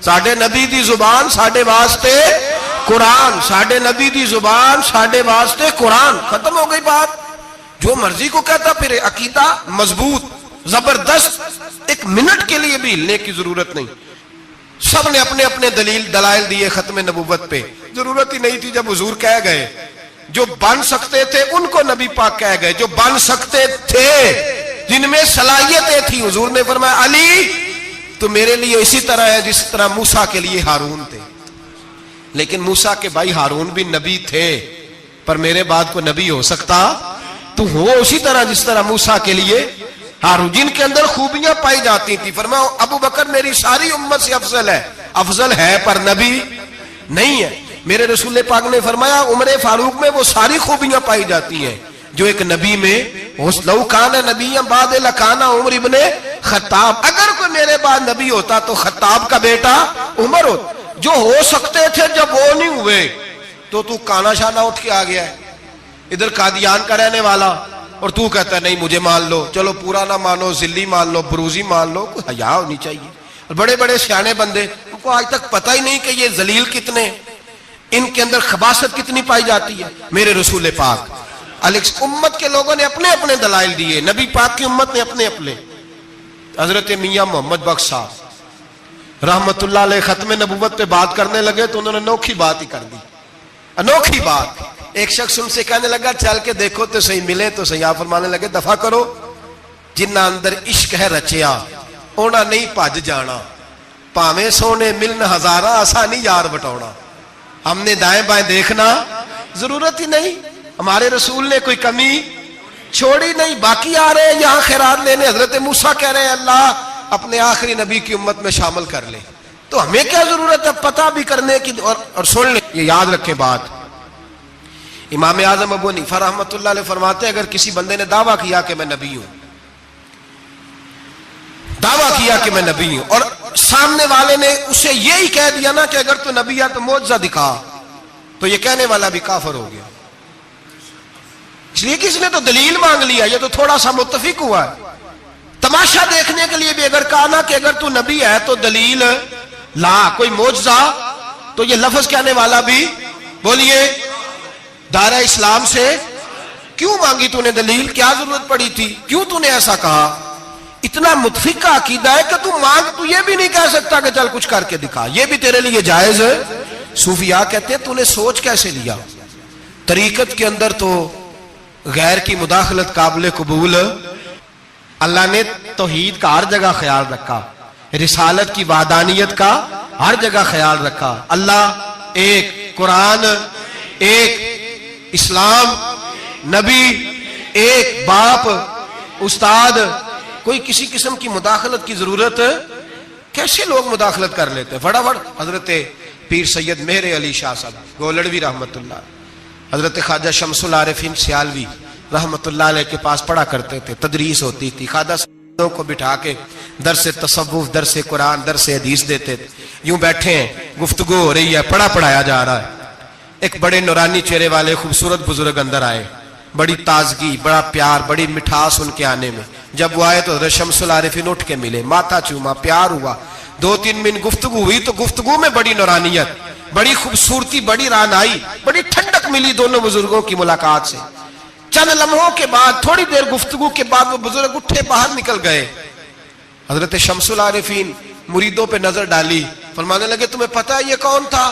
ساڈے نبی دی زبان ساڈے واسطے قرآن، ساڈے نبی دی زبان ساڈے واسطے قرآن، ختم ہو گئی بات۔ جو مرضی کو کہتا پھر عقیدہ مضبوط زبردست، ایک منٹ کے لیے بھی ہلنے کی ضرورت نہیں۔ سب نے اپنے اپنے دلائل دیے ختم نبوت پہ، ضرورت ہی نہیں تھی۔ جب حضور کہہ گئے جو بن سکتے تھے ان کو نبی پاک کہہ گئے، جو بن سکتے تھے جن میں صلاحیتیں تھی، حضور نے فرمایا علی تو میرے لیے اسی طرح ہے جس طرح موسیٰ کے لیے ہارون تھے۔ لیکن موسیٰ کے بھائی ہارون بھی نبی تھے، پر میرے بعد کو نبی ہو سکتا تو ہو اسی طرح جس طرح موسیٰ کے لیے ہارون، جن کے اندر خوبیاں پائی جاتی تھی۔ فرمایا ابو بکر میری ساری امت سے افضل ہے پر نبی نہیں ہے۔ میرے رسول پاک نے فرمایا عمر فاروق میں وہ ساری خوبیاں پائی جاتی ہیں جو ایک نبی میں لو کان نبی بعد لکان عمر ابن خطاب، اگر کوئی میرے بعد نبی ہوتا تو خطاب کا بیٹا عمر ہوتا۔ جو ہو سکتے تھے جب وہ نہیں ہوئے تو کانا شانہ اٹھ کے آ گیا ہے، ادھر قادیان کا رہنے والا، اور تو کہتا ہے نہیں مجھے مان لو، چلو پورا نہ مانو، ذلی مان لو، بروزی مان لو، کوئی حیا ہونی چاہیے۔ اور بڑے بڑے سیانے بندے ان کو آج تک پتہ ہی نہیں کہ یہ ذلیل کتنے، ان کے اندر خباثت کتنی پائی جاتی ہے۔ میرے رسول پاک امت کے لوگوں نے اپنے اپنے دلائل دیے، نبی پاک کی امت نے اپنے اپنے۔ حضرت میاں محمد بخش صاحب رحمت اللہ علیہ ختم نبوت پہ بات کرنے لگے تو انہوں نے انوکھی بات ہی کر دی، انوکھی بات۔ ایک شخص ان سے کہنے لگا چل کے دیکھو تو صحیح، ملے تو صحیح۔ آپ فرمانے لگے دفع کرو، جنہ اندر عشق ہے رچیا اونا نہیں پج جانا، پاویں سونے ملن ہزارہ آسانی یار بٹونا۔ ہم نے دائیں بائیں دیکھنا ضرورت ہی نہیں، ہمارے رسول نے کوئی کمی چھوڑی نہیں۔ باقی آ رہے ہیں یہاں خیرات لینے، حضرت موسیٰ کہہ رہے ہیں اللہ اپنے آخری نبی کی امت میں شامل کر لے، تو ہمیں کیا ضرورت ہے پتہ بھی کرنے کی اور سن لیں۔ یہ یاد رکھیں بات، امام اعظم ابو حنیفہ رحمۃ اللہ علیہ فرماتے ہیں اگر کسی بندے نے دعویٰ کیا کہ میں نبی ہوں، دعویٰ کیا کہ میں نبی ہوں، اور سامنے والے نے اسے یہی کہہ دیا نا کہ اگر تو نبی ہے تو معجزہ دکھا، تو یہ کہنے والا بھی کافر ہو گیا، اس لیے کہ اس نے تو دلیل مانگ لیا، یہ تو تھوڑا سا متفق ہوا ہے۔ تماشا دیکھنے کے لیے بھی اگر کہا نا کہ اگر تو نبی ہے تو دلیل لا، کوئی معجزہ، تو یہ لفظ کہنے والا بھی بولیے دائرہ اسلام سے کیوں مانگی تو نے دلیل، کیا ضرورت پڑی تھی، کیوں تو نے ایسا کہا؟ اتنا متفق کا عقیدہ ہے کہ تو مانگ، تو یہ بھی نہیں کہہ سکتا کہ چل کچھ کر کے دکھا، یہ بھی تیرے لیے جائز ہے۔ صوفیاء کہتے ہیں تو نے سوچ کیسے لیا؟ طریقت کے اندر تو غیر کی مداخلت قابل قبول، اللہ نے توحید کا ہر جگہ خیال رکھا، رسالت کی وحدانیت کا ہر جگہ خیال رکھا۔ اللہ ایک، قرآن ایک، اسلام نبی ایک، باپ استاد، کوئی کسی قسم کی مداخلت کی ضرورت، کیسے لوگ مداخلت کر لیتے ہیں فٹافٹ۔ حضرت پیر سید مہر علی شاہ صاحب گولڑوی رحمت اللہ، حضرت خواجہ شمس العارفین سیالوی رحمت اللہ علیہ کے پاس پڑھا کرتے تھے، تدریس ہوتی تھی، خواجہ صاحب کو بٹھا کے درس تصوف، درس قرآن، درس حدیث دیتے تھے۔ یوں بیٹھے ہیں، گفتگو ہو رہی ہے، پڑھایا جا رہا ہے، ایک بڑے نورانی چہرے والے خوبصورت بزرگ اندر آئے، بڑی تازگی، بڑا پیار، بڑی مٹھاس ان کے آنے میں۔ جب وہ آئے تو حضرت شمس العارفین اٹھ کے ملے، ماتھا چوما، پیار ہوا، 2-3 منٹ گفتگو ہوئی تو گفتگو میں بڑی نورانیت، بڑی خوبصورتی، بڑی رانائی، بڑی ٹھنڈک ملی دونوں بزرگوں کی ملاقات سے۔ چند لمحوں کے بعد، تھوڑی دیر گفتگو کے بعد وہ بزرگ اٹھے باہر نکل گئے۔ حضرت شمس العارفین مریدوں پہ نظر ڈالی، فرمانے لگے تمہیں پتہ ہے یہ کون تھا؟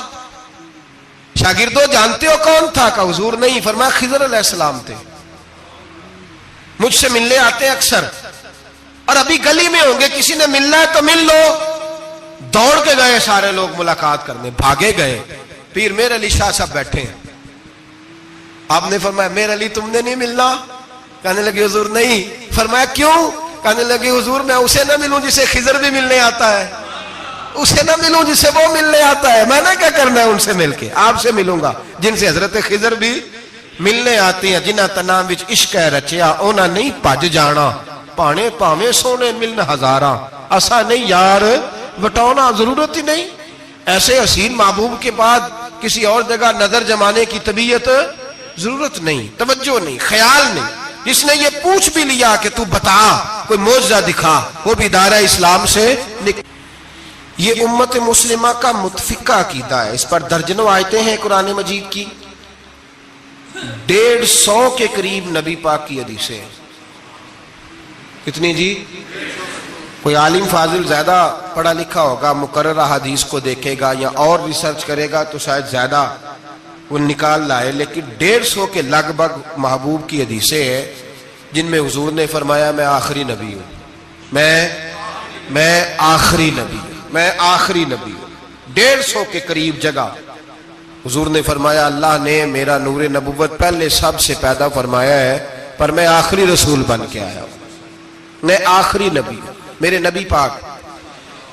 شاگردوں جانتے ہو کون تھا؟ کہا حضور نہیں۔ فرمایا خضر علیہ السلام تھے، مجھ سے ملنے آتے ہیں اکثر، اور ابھی گلی میں ہوں گے، کسی نے ملنا ہے تو مل لو۔ دوڑ کے گئے سارے لوگ ملاقات کرنے، بھاگے گئے۔ پیر میر علی شاہ صاحب بیٹھے ہیں، آپ نے فرمایا میر علی تم نے نہیں ملنا؟ کہنے لگے حضور نہیں۔ فرمایا کیوں؟ کہنے لگے حضور میں اسے نہ ملوں جسے خضر بھی ملنے آتا ہے، اسے نہ ملوں جس سے وہ ملنے آتا ہے، میں نے کیا کرنا ہے ان سے مل کے؟ آپ سے ملوں گا جن سے حضرت خضر بھی ملنے آتی ہیں۔ جنہ تنام وچ عشق ہے رچیا اونا نہیں پج جانا، پانے پاویں سونے ملن ہزاراں، اسا نہیں یار بٹونا، ضرورت ہی نہیں۔ ایسے حسین محبوب کے بعد کسی اور جگہ نظر جمانے کی طبیعت ضرورت نہیں، توجہ نہیں، خیال نہیں۔ جس نے یہ پوچھ بھی لیا کہ تو بتا، کوئی معجزہ دکھا، وہ بھی دائرہ اسلام سے نکل۔ یہ امت مسلمہ کا متفقہ عقیدہ ہے. اس پر درجنوں آیتیں ہیں قرآن مجید کی، 150 کے قریب نبی پاک کی حدیثیں ہیں. کتنی جی؟ کوئی عالم فاضل زیادہ پڑھا لکھا ہوگا، مقررہ حدیث کو دیکھے گا یا اور ریسرچ کرے گا تو شاید زیادہ وہ نکال لائے، لیکن 150 کے لگ بھگ محبوب کی حدیثیں ہیں جن میں حضور نے فرمایا میں آخری نبی ہوں، میں آخری نبی ہوں، میں آخری نبی ہوں. 150 کے قریب جگہ حضور نے فرمایا اللہ نے میرا نور نبوت پہلے سب سے پیدا فرمایا ہے، پر میں آخری رسول بن کے آیا ہوں، میں آخری نبی ہوں. میرے نبی پاک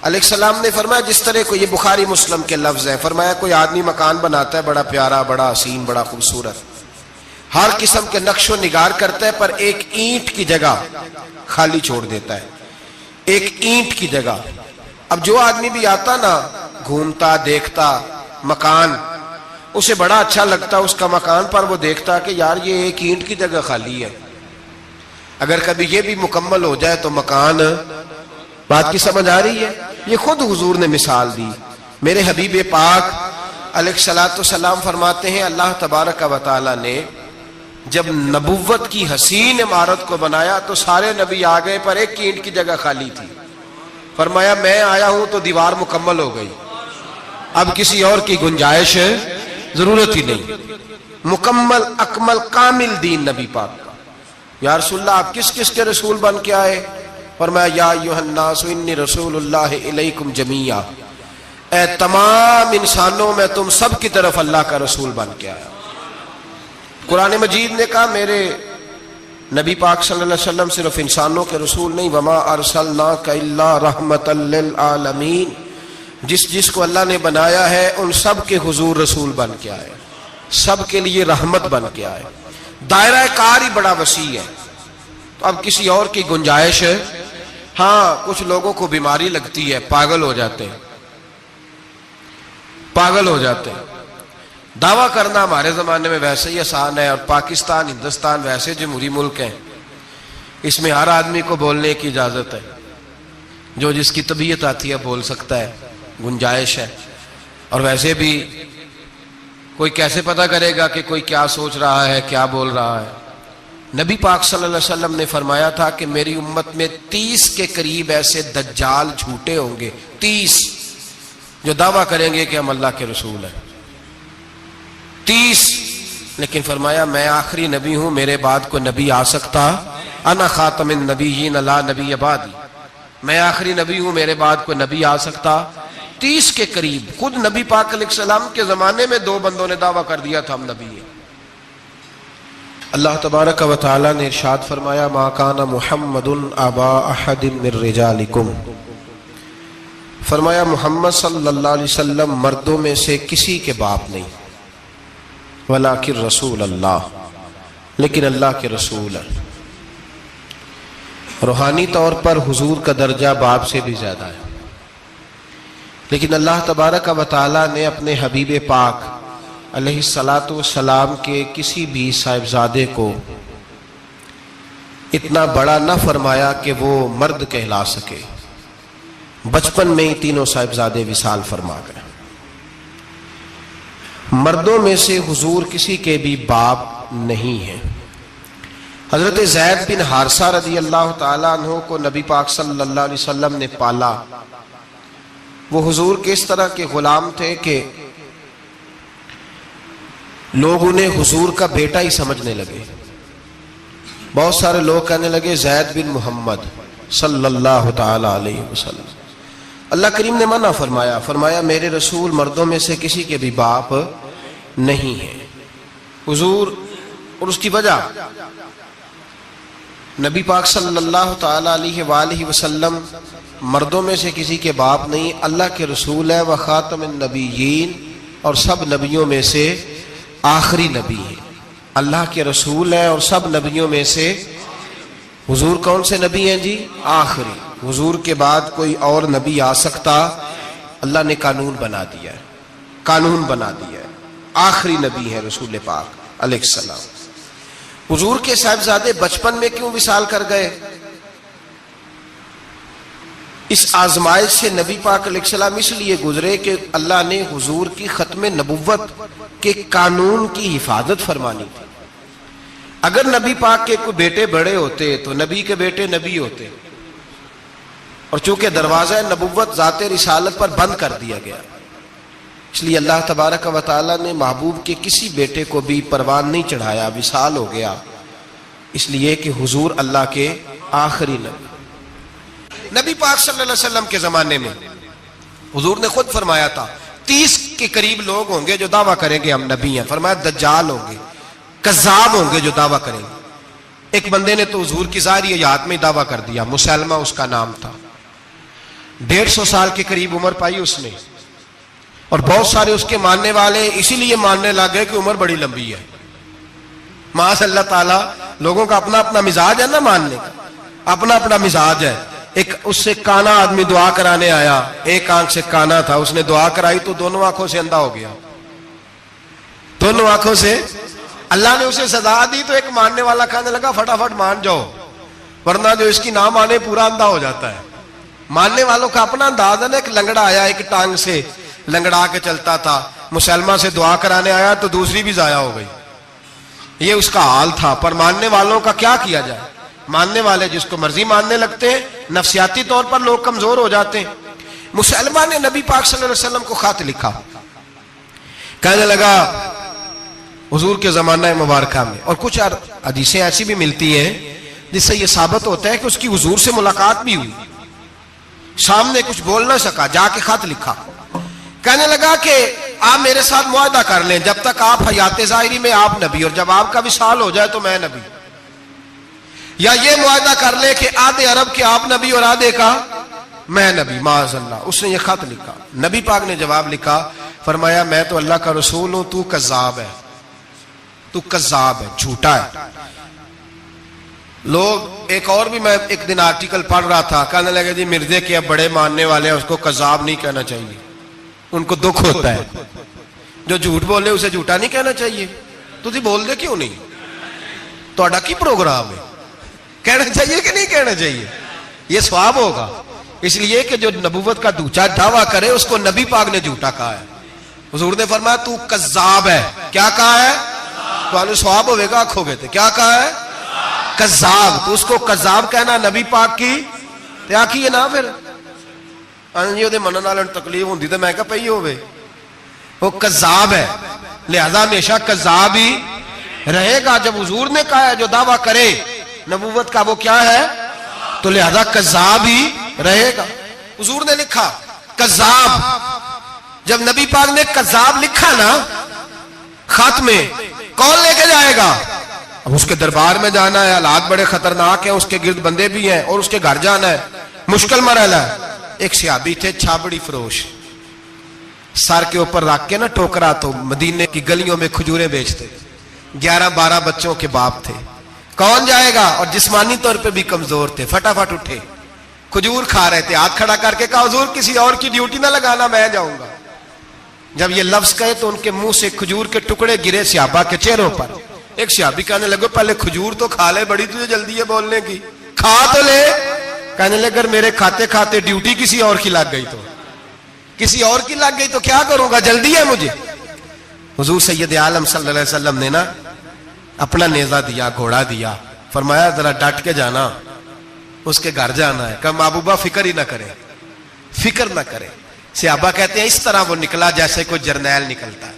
علیہ السلام نے فرمایا، جس طرح کو یہ بخاری مسلم کے لفظ ہیں، فرمایا کوئی آدمی مکان بناتا ہے بڑا پیارا، بڑا حسین، بڑا خوبصورت، ہر قسم کے نقش و نگار کرتا ہے، پر ایک اینٹ کی جگہ خالی چھوڑ دیتا ہے، ایک اینٹ کی جگہ. اب جو آدمی بھی آتا نا، گھومتا دیکھتا مکان، اسے بڑا اچھا لگتا اس کا مکان، پر وہ دیکھتا کہ یار یہ ایک اینٹ کی جگہ خالی ہے، اگر کبھی یہ بھی مکمل ہو جائے تو مکان. بات کی سمجھ آ رہی ہے؟ یہ خود حضور نے مثال دی. میرے حبیب پاک علیہ السلام فرماتے ہیں اللہ تبارک و تعالی نے جب نبوت کی حسین عمارت کو بنایا تو سارے نبی آ گئے، پر ایک اینٹ کی جگہ خالی تھی. فرمایا میں آیا ہوں تو دیوار مکمل ہو گئی، اب کسی اور کی گنجائش ضرورت ہی نہیں. مکمل اکمل کامل دین نبی پاک کا. یا رسول اللہ آپ کس کس کے رسول بن کے آئے؟ فرمایا یا ایھا الناس انی رسول اللہ الیکم جمیعا، اے تمام انسانوں میں تم سب کی طرف اللہ کا رسول بن کے آیا. قرآن مجید نے کہا میرے نبی پاک صلی اللہ علیہ وسلم صرف انسانوں کے رسول نہیں، وما ارسلناک الا رحمۃ للعالمین، جس کو اللہ نے بنایا ہے ان سب کے حضور رسول بن کے آئے، سب کے لیے رحمت بن کے آئے. دائرہ کار ہی بڑا وسیع ہے. تو اب کسی اور کی گنجائش ہے؟ ہاں کچھ لوگوں کو بیماری لگتی ہے، پاگل ہو جاتے ہیں، پاگل ہو جاتے ہیں. دعویٰ کرنا ہمارے زمانے میں ویسے ہی آسان ہے، اور پاکستان ہندوستان ویسے جمہوری ملک ہیں، اس میں ہر آدمی کو بولنے کی اجازت ہے، جو جس کی طبیعت آتی ہے بول سکتا ہے، گنجائش ہے. اور ویسے بھی کوئی کیسے پتہ کرے گا کہ کوئی کیا سوچ رہا ہے، کیا بول رہا ہے. نبی پاک صلی اللہ علیہ وسلم نے فرمایا تھا کہ میری امت میں 30 کے قریب ایسے دجال جھوٹے ہوں گے، 30 جو دعویٰ کریں گے کہ ہم اللہ کے رسول ہیں، 30. لیکن فرمایا میں آخری نبی ہوں، میرے بعد کو نبی آ سکتا، انا خاتم النبیین لا نبی بعدی، میں آخری نبی ہوں، میرے بعد کو نبی آ سکتا. 30 کے قریب. خود نبی پاک علیہ السلام کے زمانے میں 2 بندوں نے دعویٰ کر دیا تھا ہم نبی ہیں. اللہ تبارک و تعالی نے ارشاد فرمایا ما کان محمد ابا احد من رجالکم، فرمایا محمد صلی اللہ علیہ وسلم مردوں میں سے کسی کے باپ نہیں، ولکن رسول اللہ، لیکن اللہ کے رسول ہے. روحانی طور پر حضور کا درجہ باپ سے بھی زیادہ ہے، لیکن اللہ تبارک و تعالی نے اپنے حبیب پاک علیہ السلام کے کسی بھی صاحبزادے کو اتنا بڑا نہ فرمایا کہ وہ مرد کہلا سکے. بچپن میں ہی تینوں صاحبزادے وصال فرما گئے. مردوں میں سے حضور کسی کے بھی باپ نہیں ہیں. حضرت زید بن حارثہ رضی اللہ تعالیٰ عنہ کو نبی پاک صلی اللہ علیہ وسلم نے پالا. وہ حضور کے اس طرح کے غلام تھے کہ لوگ انہیں حضور کا بیٹا ہی سمجھنے لگے. بہت سارے لوگ کہنے لگے زید بن محمد صلی اللہ تعالی علیہ وسلم. اللہ کریم نے منع فرمایا، فرمایا میرے رسول مردوں میں سے کسی کے بھی باپ نہیں ہیں. حضور اور اس کی وجہ نبی پاک صلی اللہ تعالی علیہ وآلہ وسلم مردوں میں سے کسی کے باپ نہیں، اللہ کے رسول ہے، وخاتم النبیین، اور سب نبیوں میں سے آخری نبی ہے. اللہ کے رسول ہیں اور سب نبیوں میں سے حضور کون سے نبی ہیں جی؟ آخری. حضور کے بعد کوئی اور نبی آ سکتا؟ اللہ نے قانون بنا دیا ہے، قانون بنا دیا ہے. آخری نبی ہے رسول پاک علیہ السلام. حضور کے صاحبزادے بچپن میں کیوں وصال کر گئے؟ اس آزمائش سے نبی پاک علیہ السلام اس لیے گزرے کہ اللہ نے حضور کی ختم نبوت کے قانون کی حفاظت فرمانی تھی. اگر نبی پاک کے کوئی بیٹے بڑے ہوتے تو نبی کے بیٹے نبی ہوتے، اور چونکہ دروازہ نبوت ذات رسالت پر بند کر دیا گیا، اس لیے اللہ تبارک و تعالی نے محبوب کے کسی بیٹے کو بھی پروان نہیں چڑھایا، وصال ہو گیا، اس لیے کہ حضور اللہ کے آخری نبی پاک صلی اللہ علیہ وسلم کے زمانے میں حضور نے خود فرمایا تھا 30 کے قریب لوگ ہوں گے جو دعویٰ کریں گے ہم نبی ہیں. فرمایا دجال ہوں گے، کذاب ہوں گے جو دعویٰ کریں گے. ایک بندے نے تو حضور کی ظاہری حیات میں دعویٰ کر دیا، مسلمہ اس کا نام تھا، 150 سال کے قریب عمر پائی اس نے، اور بہت سارے اس کے ماننے والے اسی لیے ماننے لگے کہ عمر بڑی لمبی ہے. معاذ اللہ تعالیٰ، لوگوں کا اپنا اپنا مزاج ہے نا، ماننے کا اپنا اپنا مزاج ہے. ایک اس سے کانا آدمی دعا کرانے آیا، ایک آنکھ سے کانا تھا، اس نے دعا کرائی تو دونوں آنکھوں سے اندھا ہو گیا، دونوں آنکھوں سے. اللہ نے اسے سزا دی تو ایک ماننے والا کہنے لگا فٹافٹ مان جاؤ، ورنہ جو اس کی نہ مانے پورا اندھا ہو جاتا ہے. ماننے والوں کا اپنا انداز ہے نا. ایک لنگڑا آیا، ایک ٹانگ سے لنگڑا کے چلتا تھا، مسلمہ سے دعا کرانے آیا تو دوسری بھی ضائع ہو گئی. یہ اس کا حال تھا. پر ماننے والوں کا کیا کیا جائے؟ ماننے والے جس کو مرضی ماننے لگتے ہیں، نفسیاتی طور پر لوگ کمزور ہو جاتے ہیں. مسلمہ نے نبی پاک صلی اللہ علیہ وسلم کو خط لکھا، کہنے لگا حضور کے زمانہ مبارکہ میں، اور کچھ حدیثیں ایسی بھی ملتی ہیں جس سے یہ ثابت ہوتا ہے کہ اس کی حضور سے ملاقات بھی ہوئی، سامنے کچھ بول نہ سکا، جا کے خط لکھا. کہنے لگا کہ آپ میرے ساتھ معاہدہ کر لیں، جب تک آپ حیات ظاہری میں آپ نبی، اور جب آپ کا وصال ہو جائے تو میں نبی. یا یہ معاہدہ کر لے کہ آدھے عرب کے آپ نبی اور آدھے کا میں نبی. معاذ اللہ. اس نے یہ خط لکھا. نبی پاک نے جواب لکھا، فرمایا میں تو اللہ کا رسول ہوں، تو کذاب ہے، تو کذاب ہے، جھوٹا ہے. لوگ ایک اور بھی، میں ایک دن آرٹیکل پڑھ رہا تھا، کہنے لگے جی مرزے کے اب بڑے ماننے والے ہیں، اس کو کذاب نہیں کہنا چاہیے، ان کو دکھ ہوتا ہے. جو جھوٹ بولے اسے جھوٹا نہیں کہنا چاہیے. تجھے بول دے کیوں نہیں؟ تو کی پروگرام ہے، کہنا چاہیے کہ نہیں کہنا چاہیے؟ یہ ثواب ہوگا. اس لیے کہ جو نبوت کا دوچا دعویٰ کرے اس کو نبی پاک نے جھوٹا کہا ہے. حضور نے فرمایا تو کذاب ہے. کیا کہا ہے؟ تو ثواب ہوئے گا آنکھوں گے تھے. کیا کہا ہے؟ کذاب. تو اس کو کذاب کہنا نبی پاک کی کیا کی ہے نا. پھر دے منن والے تکلیف ہوندی تے میں کہا پئی ہوے، وہ کذاب ہے، لہذا ہمیشہ کذاب ہی رہے گا. جب حضور نے کہا ہے جو دعویٰ کرے نبوت کا وہ کیا ہے، تو لہذا کذاب ہی رہے گا. حضور نے لکھا کذاب. جب نبی پاک نے کذاب لکھا نا خط میں، کون لے کے جائے گا؟ اب اس کے دربار میں جانا ہے، حالات بڑے خطرناک ہیں، اس کے گرد بندے بھی ہیں، اور اس کے گھر جانا ہے، مشکل مرحلہ ہے. ایک صحابی تھے چھابڑی فروش، سر کے اوپر رکھ کے نا ٹوکرا، تو مدینے کی گلیوں میں کھجوریں بیچتے، 11-12 بچوں کے باپ تھے. کون جائے گا؟ اور جسمانی طور پہ بھی کمزور تھے. فٹافٹ اٹھے، کھجور کھا رہے تھے، ہاتھ کھڑا کر کے کہا حضور کسی اور کی ڈیوٹی نہ لگانا، میں جاؤں گا. جب یہ لفظ کہے تو ان کے منہ سے کھجور کے ٹکڑے گرے صحابہ کے چہروں پر. ایک صحابی کہنے لگے پہلے کھجور تو کھا لے، بڑی تجھے جلدی ہے بولنے کی، کھا تو لے. کہنے لگے اگر میرے کھاتے کھاتے ڈیوٹی کسی اور کی لگ گئی تو، کسی اور کی لگ گئی تو کیا کروں گا، جلدی ہے مجھے. حضور سید عالم صلی اللہ علیہ وسلم نے نا اپنا نیزہ دیا، گھوڑا دیا، فرمایا ذرا ڈٹ کے جانا، اس کے گھر جانا ہے. کہا محبوبہ فکر ہی نہ کرے، فکر نہ کرے. صحابہ کہتے ہیں اس طرح وہ نکلا جیسے کوئی جرنیل نکلتا ہے.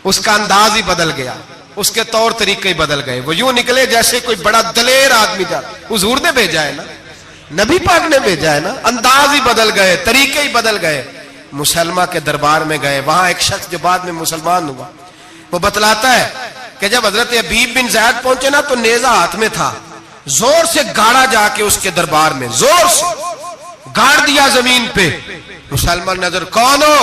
اس کا انداز ہی بدل گیا، اس کے طور طریقے ہی بدل گئے. وہ یوں نکلے جیسے کوئی بڑا دلیر آدمی جاتا. حضور نے بھیجا ہے نا، نبی پاک نے بھیجا ہے نا. انداز ہی بدل گئے، طریقے ہی بدل گئے. مسلمہ کے دربار میں گئے، وہاں ایک شخص جو بعد میں مسلمان ہوا، وہ بتلاتا ہے کہ جب حضرت حبیب بن زید پہنچے نا تو نیزہ ہاتھ میں تھا، زور سے گاڑا جا کے اس کے دربار میں، زور سے گاڑ دیا زمین پہ. مسلمان نظر، کون ہو؟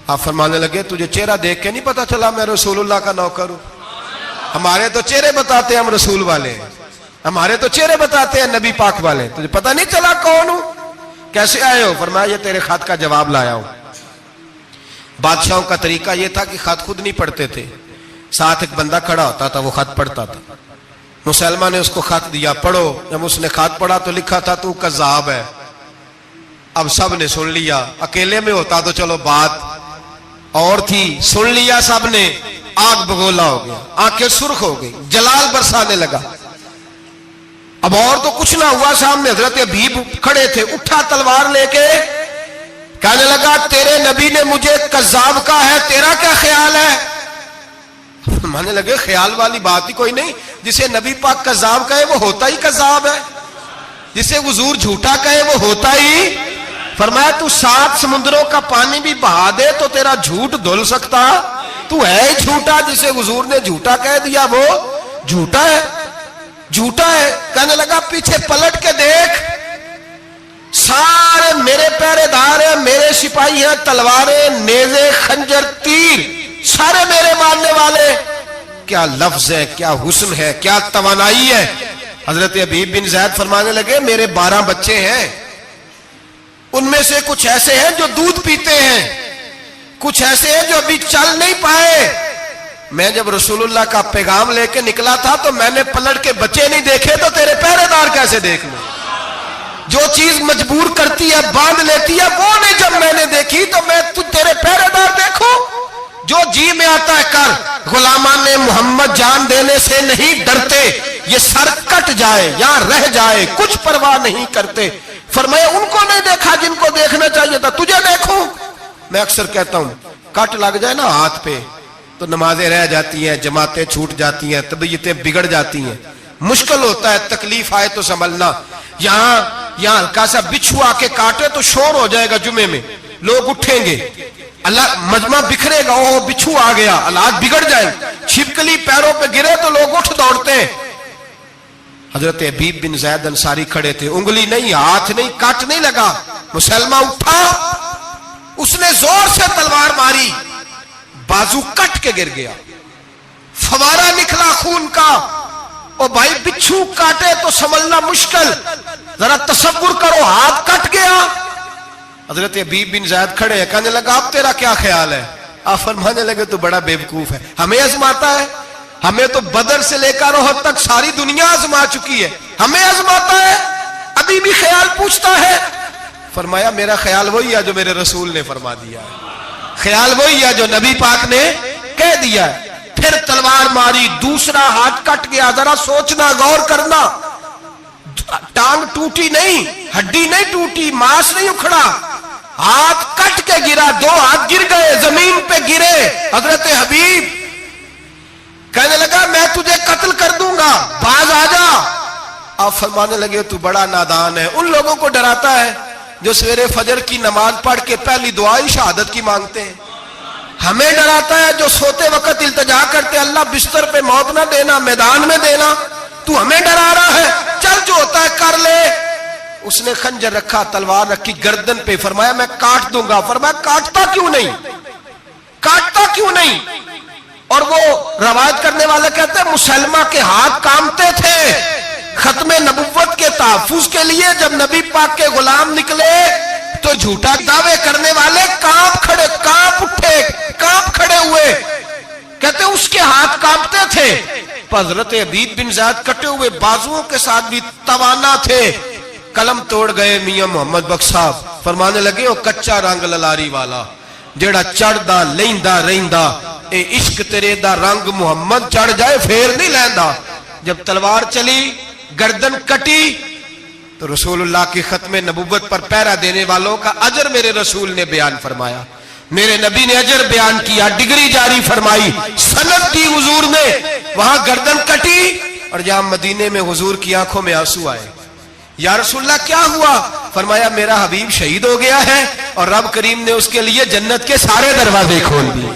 آپ فرمانے لگے تجھے چہرہ دیکھ کے نہیں پتا چلا میں رسول اللہ کا نوکر ہوں؟ ہمارے تو چہرے بتاتے ہیں ہم رسول والے ہیں، ہمارے تو چہرے بتاتے ہیں نبی پاک والے. تجھے پتا نہیں چلا کون ہوں؟ کیسے آئے ہو؟ فرمایا یہ تیرے خط کا جواب لایا ہوں. بادشاہوں کا طریقہ یہ تھا کہ خط خود نہیں پڑھتے تھے، ساتھ ایک بندہ کھڑا ہوتا تھا، وہ خط پڑھتا تھا. مسلمان نے اس کو خط دیا، پڑھو. جب اس نے خط پڑھا تو لکھا تھا تو کذاب ہے، اب سب نے سن لیا، اکیلے میں ہوتا تو چلو بات اور تھی، سن لیا سب نے، آگ بگولا ہو گیا، آنکھیں سرخ ہو گئی، جلال برسانے لگا۔ اب اور تو کچھ نہ ہوا، سامنے حضرت حبیب کھڑے تھے، اٹھا تلوار لے کے کہنے لگا تیرے نبی نے مجھے کذاب کہا ہے، تیرا کیا خیال ہے؟ مانے لگے خیال والی بات ہی کوئی نہیں، جسے نبی پاک کذاب کہے وہ ہوتا ہی کذاب ہے، جسے حضور جھوٹا کہے وہ ہوتا ہی۔ فرمایا تو 7 سمندروں کا پانی بھی بہا دے تو تیرا جھوٹ دھل سکتا، تو ہے ہی جھوٹا، جسے حضور نے جھوٹا کہہ دیا وہ جھوٹا ہے، جھوٹا ہے۔ کہنے لگا پیچھے پلٹ کے دیکھ، سارے میرے پہرے دار ہیں، میرے سپاہی ہیں، تلواریں، نیزے، خنجر، تیر، سارے میرے ماننے والے۔ کیا لفظ ہے، کیا حسن ہے، کیا توانائی ہے۔ حضرت حبیب بن زید فرمانے لگے میرے 12 بچے ہیں، ان میں سے کچھ ایسے ہیں جو دودھ پیتے ہیں، کچھ ایسے ہیں جو ابھی چل نہیں پائے۔ میں جب رسول اللہ کا پیغام لے کے نکلا تھا تو میں نے پلٹ کے بچے نہیں دیکھے تو تیرے پہرے دار کیسے دیکھ لوں؟ جو چیز مجبور کرتی ہے، باندھ لیتی ہے، وہ نہیں جب میں نے دیکھی تو میں تیرے پہرے دار دیکھوں؟ جو جی میں آتا ہے کر، غلامان محمد جان دینے سے نہیں ڈرتے، یہ سر کٹ جائے یا رہ جائے کچھ پرواہ نہیں کرتے۔ فرمایا ان کو نہیں دیکھا جن کو دیکھنا چاہیے تھا، تجھے دیکھوں؟ میں اکثر کہتا ہوں کٹ لگ جائے نا ہاتھ پہ تو نمازیں رہ جاتی ہیں، جماعتیں چھوٹ جاتی ہیں، طبیعتیں بگڑ جاتی ہیں، مشکل ہوتا ہے، تکلیف آئے تو سنبھلنا۔ یہاں ہلکا سا بچھو آ کے کاٹے تو شور ہو جائے گا، جمعے میں لوگ اٹھیں گے، اللہ مجمع بکھرے گا، وہ بچھو آ گیا، حالات بگڑ جائیں، چھپکلی پیروں پہ گرے تو لوگ اٹھ دوڑتے ہیں۔ حضرت حبیب بن زید انصاری کھڑے تھے، انگلی نہیں، ہاتھ نہیں، کٹ نہیں لگا، مسلمہ اٹھا، اس نے زور سے تلوار ماری، بازو کٹ کے گر گیا، فوارہ نکلا خون کا۔ او بھائی بچھو کاٹے تو سنبھلنا مشکل، ذرا تصور کرو ہاتھ کٹ گیا۔ حضرت حبیب بن زید کھڑے ہیں، کہنے لگا اب تیرا کیا خیال ہے؟ آپ فرمانے لگے تو بڑا بیوقوف ہے، ہمیں آزماتا ہے، ہمیں تو بدر سے لے کر احد تک ساری دنیا آزما چکی ہے، ہمیں آزماتا ہے، ابھی بھی خیال پوچھتا ہے۔ فرمایا میرا خیال وہی ہے جو میرے رسول نے فرما دیا ہے، خیال وہی ہے جو نبی پاک نے کہہ دیا ہے۔ پھر تلوار ماری، دوسرا ہاتھ کٹ گیا، ذرا سوچنا، غور کرنا، ٹانگ ٹوٹی نہیں، ہڈی نہیں ٹوٹی، ماس نہیں اکھڑا، ہاتھ کٹ کے گرا، 2 ہاتھ گر گئے، زمین پہ گرے۔ حضرت حبیب کہنے لگا میں تجھے قتل کر دوں گا، باز آ جا۔ آپ فرمانے لگے تو بڑا نادان ہے، ان لوگوں کو ڈراتا ہے جو سویرے فجر کی نماز پڑھ کے پہلی دعائی شہادت کی مانگتے ہیں، ہمیں ڈراتا ہے جو سوتے وقت التجا کرتے اللہ بستر پہ موت نہ دینا، میدان میں دینا، تو ہمیں ڈرا رہا ہے، چل جو ہوتا ہے کر لے۔ اس نے خنجر رکھا، تلوار رکھی گردن پہ، فرمایا میں کاٹ دوں گا۔ فرمایا کاٹتا کیوں نہیں، کاٹتا کیوں نہیں؟ اور وہ روایت کرنے والے کہتے ہیں مسلمہ کے ہاتھ کامتے تھے ختم نبوت کے تحفظ کے لیے، جب نبی پاک کے غلام نکلے تو جھوٹا دعوے کرنے والے کانپ کھڑے ہوئے، کہتے ہیں اس کے ہاتھ کانپتے تھے۔ حضرت حبیب بن زید کٹے ہوئے بازوؤں کے ساتھ بھی توانا تھے، قلم توڑ گئے میاں محمد بخش صاحب، فرمانے لگے وہ کچا رنگ للاری والا جیڑا چڑھدا لیندا رہندا، اے عشق تیرے دا رنگ محمد چڑھ جائے پھر نہیں لیندا۔ جب تلوار چلی، گردن کٹی، تو رسول اللہ کی ختم نبوت پر پہرا دینے والوں کا اجر میرے رسول نے بیان فرمایا، میرے نبی نے اجر بیان کیا، ڈگری جاری فرمائی، سند دی حضور نے، وہاں گردن کٹی، اور جہاں مدینے میں حضور کی آنکھوں میں آنسو آئے۔ یا رسول اللہ کیا ہوا؟ فرمایا میرا حبیب شہید ہو گیا ہے اور رب کریم نے اس کے لیے جنت کے سارے دروازے کھول دیے،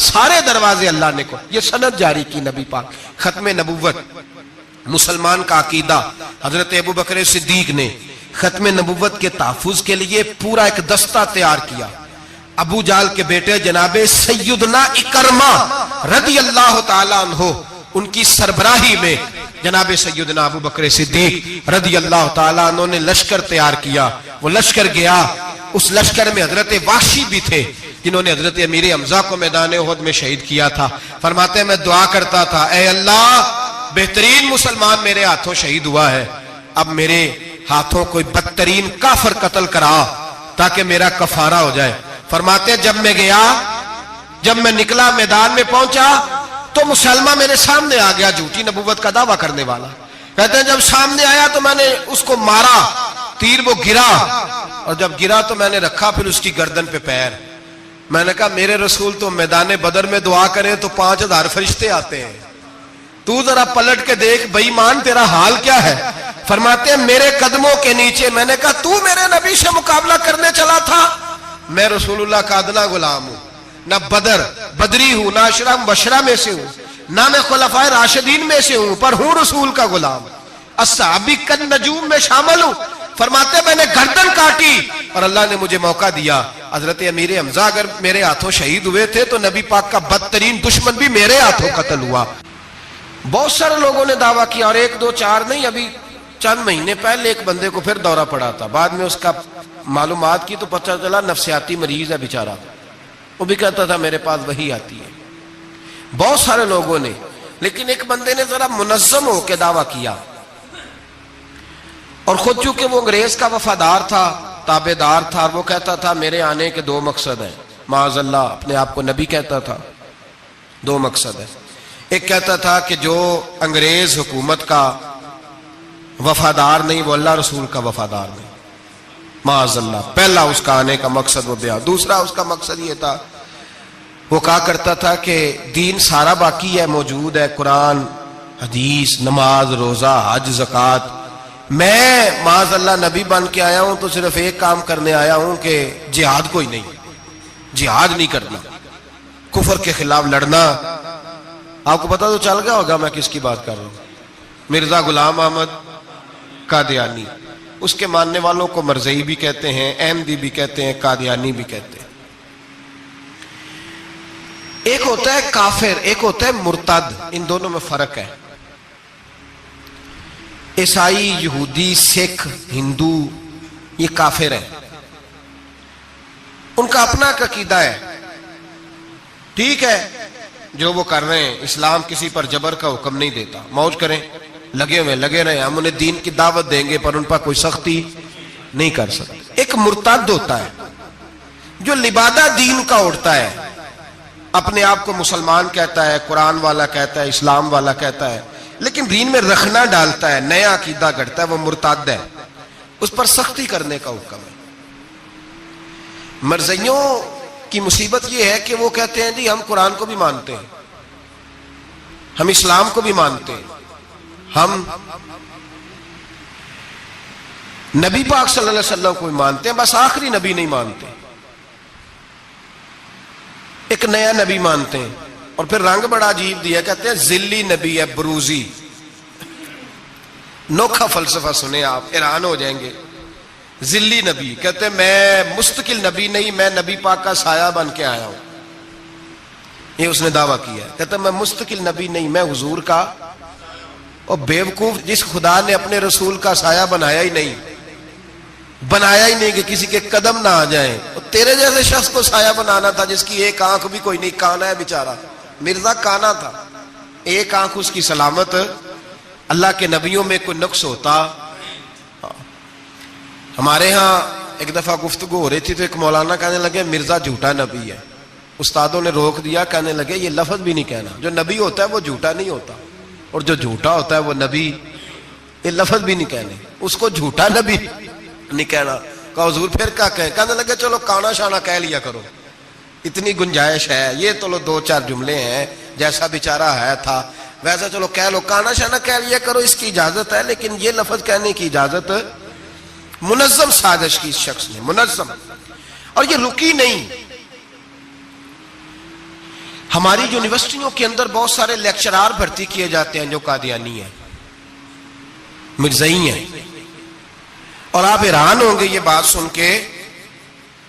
سارے دروازے اللہ نے کھول۔ یہ سند جاری کی نبی پاک، ختم نبوت مسلمان کا عقیدہ۔ حضرت ابو بکر صدیق نے ختم نبوت کے تحفظ کے لیے پورا ایک دستہ تیار کیا۔ ابو جال کے بیٹے جناب سیدنا اکرمہ رضی اللہ تعالیٰ عنہ، ان کی سربراہی میں جناب سیدنا ابو بکر صدیق رضی اللہ تعالیٰ عنہ نے لشکر تیار کیا۔ وہ لشکر گیا، اس لشکر میں حضرت وحشی بھی تھے جنہوں نے حضرت امیر حمزہ کو میدان احد میں شہید کیا تھا۔ فرماتے ہیں میں دعا کرتا تھا اے اللہ بہترین مسلمان میرے ہاتھوں شہید ہوا ہے، اب میرے ہاتھوں کوئی بدترین کافر قتل کرا تاکہ میرا کفارہ ہو جائے. فرماتے ہیں جب میں نکلا میدان میں پہنچا تو مسلمہ میرے سامنے آ گیا, جھوٹی نبوت کا دعویٰ کرنے والا. کہتے ہیں جب سامنے آیا تو میں نے اس کو مارا, تیر وہ گرا, اور جب گرا تو میں نے رکھا پھر اس کی گردن پہ پیر. میں نے کہا میرے رسول تو میدان بدر میں دعا کریں تو 5000 فرشتے آتے ہیں, تو ذرا پلٹ کے دیکھ بے ایمان تیرا حال کیا ہے. فرماتے ہیں میرے قدموں کے نیچے. میں نے کہا تو میرے نبی سے مقابلہ کرنے چلا تھا؟ میں رسول اللہ کا ادنا غلام ہوں, نہ بدری ہوں, نہ اشرا مبشرہ میں سے ہوں, نہ میں خلفائے راشدین میں سے ہوں, پر ہوں رسول کا غلام, الصحابی کالنجوم میں شامل ہوں. فرماتے میں نے گردن کاٹی اور اللہ نے مجھے موقع دیا. حضرت امیر حمزہ اگر میرے ہاتھوں شہید ہوئے تھے تو نبی پاک کا بدترین دشمن بھی میرے ہاتھوں قتل ہوا. بہت سارے لوگوں نے دعویٰ کیا, اور 1 2 4 نہیں, ابھی چند مہینے پہلے ایک بندے کو پھر دورہ پڑا تھا. بعد میں اس کا معلومات کی تو پتہ چلا نفسیاتی مریض ہے بیچارہ. وہ بھی کہتا تھا میرے پاس وہی آتی ہے. بہت سارے لوگوں نے, لیکن ایک بندے نے ذرا منظم ہو کے دعویٰ کیا, اور خود چونکہ وہ انگریز کا وفادار تھا, تابع دار تھا, اور وہ کہتا تھا میرے آنے کے 2 مقصد ہیں. معاذ اللہ اپنے آپ کو نبی کہتا تھا. 2 مقصد ہیں. ایک کہتا تھا کہ جو انگریز حکومت کا وفادار نہیں وہ اللہ رسول کا وفادار نہیں. معاذ اللہ, پہلا اس کا آنے کا مقصد وہ بیان. دوسرا اس کا مقصد یہ تھا, وہ کہا کرتا تھا کہ دین سارا باقی ہے, موجود ہے, قرآن, حدیث, نماز, روزہ, حج, زکوٰۃ. میں معاذ اللہ نبی بن کے آیا ہوں تو صرف ایک کام کرنے آیا ہوں کہ جہاد کوئی نہیں, جہاد نہیں کرنا, کفر کے خلاف لڑنا. آپ کو پتا تو چل گیا ہوگا میں کس کی بات کر رہا ہوں. مرزا غلام احمد قادیانی, اس کے ماننے والوں کو مرزئی بھی کہتے ہیں, احمدی بھی کہتے ہیں, قادیانی بھی کہتے ہیں. ایک ہوتا ہے کافر, ایک ہوتا ہے مرتد. ان دونوں میں فرق ہے. عیسائی, یہودی, سکھ, ہندو یہ کافر ہیں, ان کا اپنا عقیدہ ہے. ٹھیک ہے جو وہ کر رہے ہیں, اسلام کسی پر جبر کا حکم نہیں دیتا, موج کریں, لگے رہے, ہم انہیں دین کی دعوت دیں گے پر ان پر کوئی سختی نہیں کر سکتے. ایک مرتد ہوتا ہے جو لبادہ دین کا اڑتا ہے, اپنے آپ کو مسلمان کہتا ہے, قرآن والا کہتا ہے, اسلام والا کہتا ہے, لیکن دین میں رکھنا ڈالتا ہے, نیا عقیدہ گھڑتا ہے, وہ مرتد ہے, اس پر سختی کرنے کا حکم ہے. مرزائیوں کی مصیبت یہ ہے کہ وہ کہتے ہیں جی ہم قرآن کو بھی مانتے ہیں, ہم اسلام کو بھی مانتے ہیں, ہم نبی پاک صلی اللہ علیہ وسلم کو بھی مانتے ہیں, بس آخری نبی نہیں مانتے, ایک نیا نبی مانتے ہیں. اور پھر رنگ بڑا عجیب دیا, کہتے ہیں ذلی نبی ہے, بروزی. نوکھا فلسفہ سنے آپ حیران ہو جائیں گے. ذلی نبی کہتے ہیں میں مستقل نبی نہیں, میں نبی پاک کا سایہ بن کے آیا ہوں. یہ اس نے دعویٰ کیا ہے, کہتا ہے میں مستقل نبی نہیں, میں حضور کا. اور بیوقوف, جس خدا نے اپنے رسول کا سایہ بنایا ہی نہیں کہ کسی کے قدم نہ آ جائیں, اور تیرے جیسے شخص کو سایہ بنانا تھا جس کی ایک آنکھ بھی کوئی نہیں, کانا ہے بیچارہ. مرزا کانا تھا, ایک آنکھ اس کی سلامت. اللہ کے نبیوں میں کوئی نقص ہوتا. ہمارے ہاں ایک دفعہ گفتگو ہو رہی تھی تو ایک مولانا کہنے لگے مرزا جھوٹا نبی ہے. استادوں نے روک دیا, کہنے لگے یہ لفظ بھی نہیں کہنا, جو نبی ہوتا ہے وہ جھوٹا نہیں ہوتا, اور جو جھوٹا ہوتا ہے وہ نبی. یہ لفظ بھی نہیں کہنے, اس کو جھوٹا نبی نہیں کہنا. کہا حضور پھر کیا کہیں؟ کہنے لگے چلو کانا شانا کہہ لیا کرو, اتنی گنجائش ہے, یہ تو 2-4 جملے ہیں, جیسا بیچارہ ہے تھا ویسا چلو کہہ لو, کانا شانا کہہ لیا کرو, اس کی اجازت ہے, لیکن یہ لفظ کہنے کی اجازت منظم سازش کی اس شخص نے, منظم. اور یہ رکی نہیں. ہماری یونیورسٹیوں کے اندر بہت سارے لیکچرار بھرتی کیے جاتے ہیں جو قادیانی ہیں, مرزائی ہیں. اور آپ حیران ہوں گے یہ بات سن کے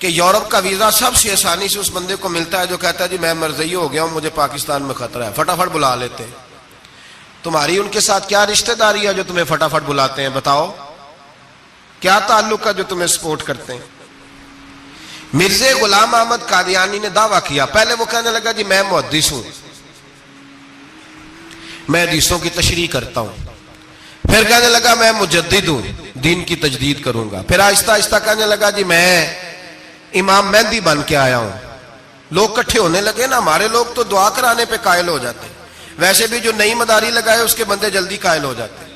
کہ یورپ کا ویزا سب سے آسانی سے اس بندے کو ملتا ہے جو کہتا ہے جی میں مرزائی ہو گیا ہوں, مجھے پاکستان میں خطرہ ہے, فٹافٹ بلا لیتے ہیں. تمہاری ان کے ساتھ کیا رشتہ داری ہے جو تمہیں فٹافٹ بلاتے ہیں؟ بتاؤ کیا تعلق ہے جو تمہیں سپورٹ کرتے ہیں؟ مرزا غلام احمد قادیانی نے دعویٰ کیا. پہلے وہ کہنے لگا جی میں محدث ہوں, میں حدیثوں کی تشریح کرتا ہوں. پھر کہنے لگا میں مجدد ہوں, دین کی تجدید کروں گا. پھر آہستہ آہستہ کہنے لگا جی میں امام مہدی بن کے آیا ہوں. لوگ کٹھے ہونے لگے نا, ہمارے لوگ تو دعا کرانے پہ قائل ہو جاتے ہیں, ویسے بھی جو نئی مداری لگائے اس کے بندے جلدی قائل ہو جاتے ہیں.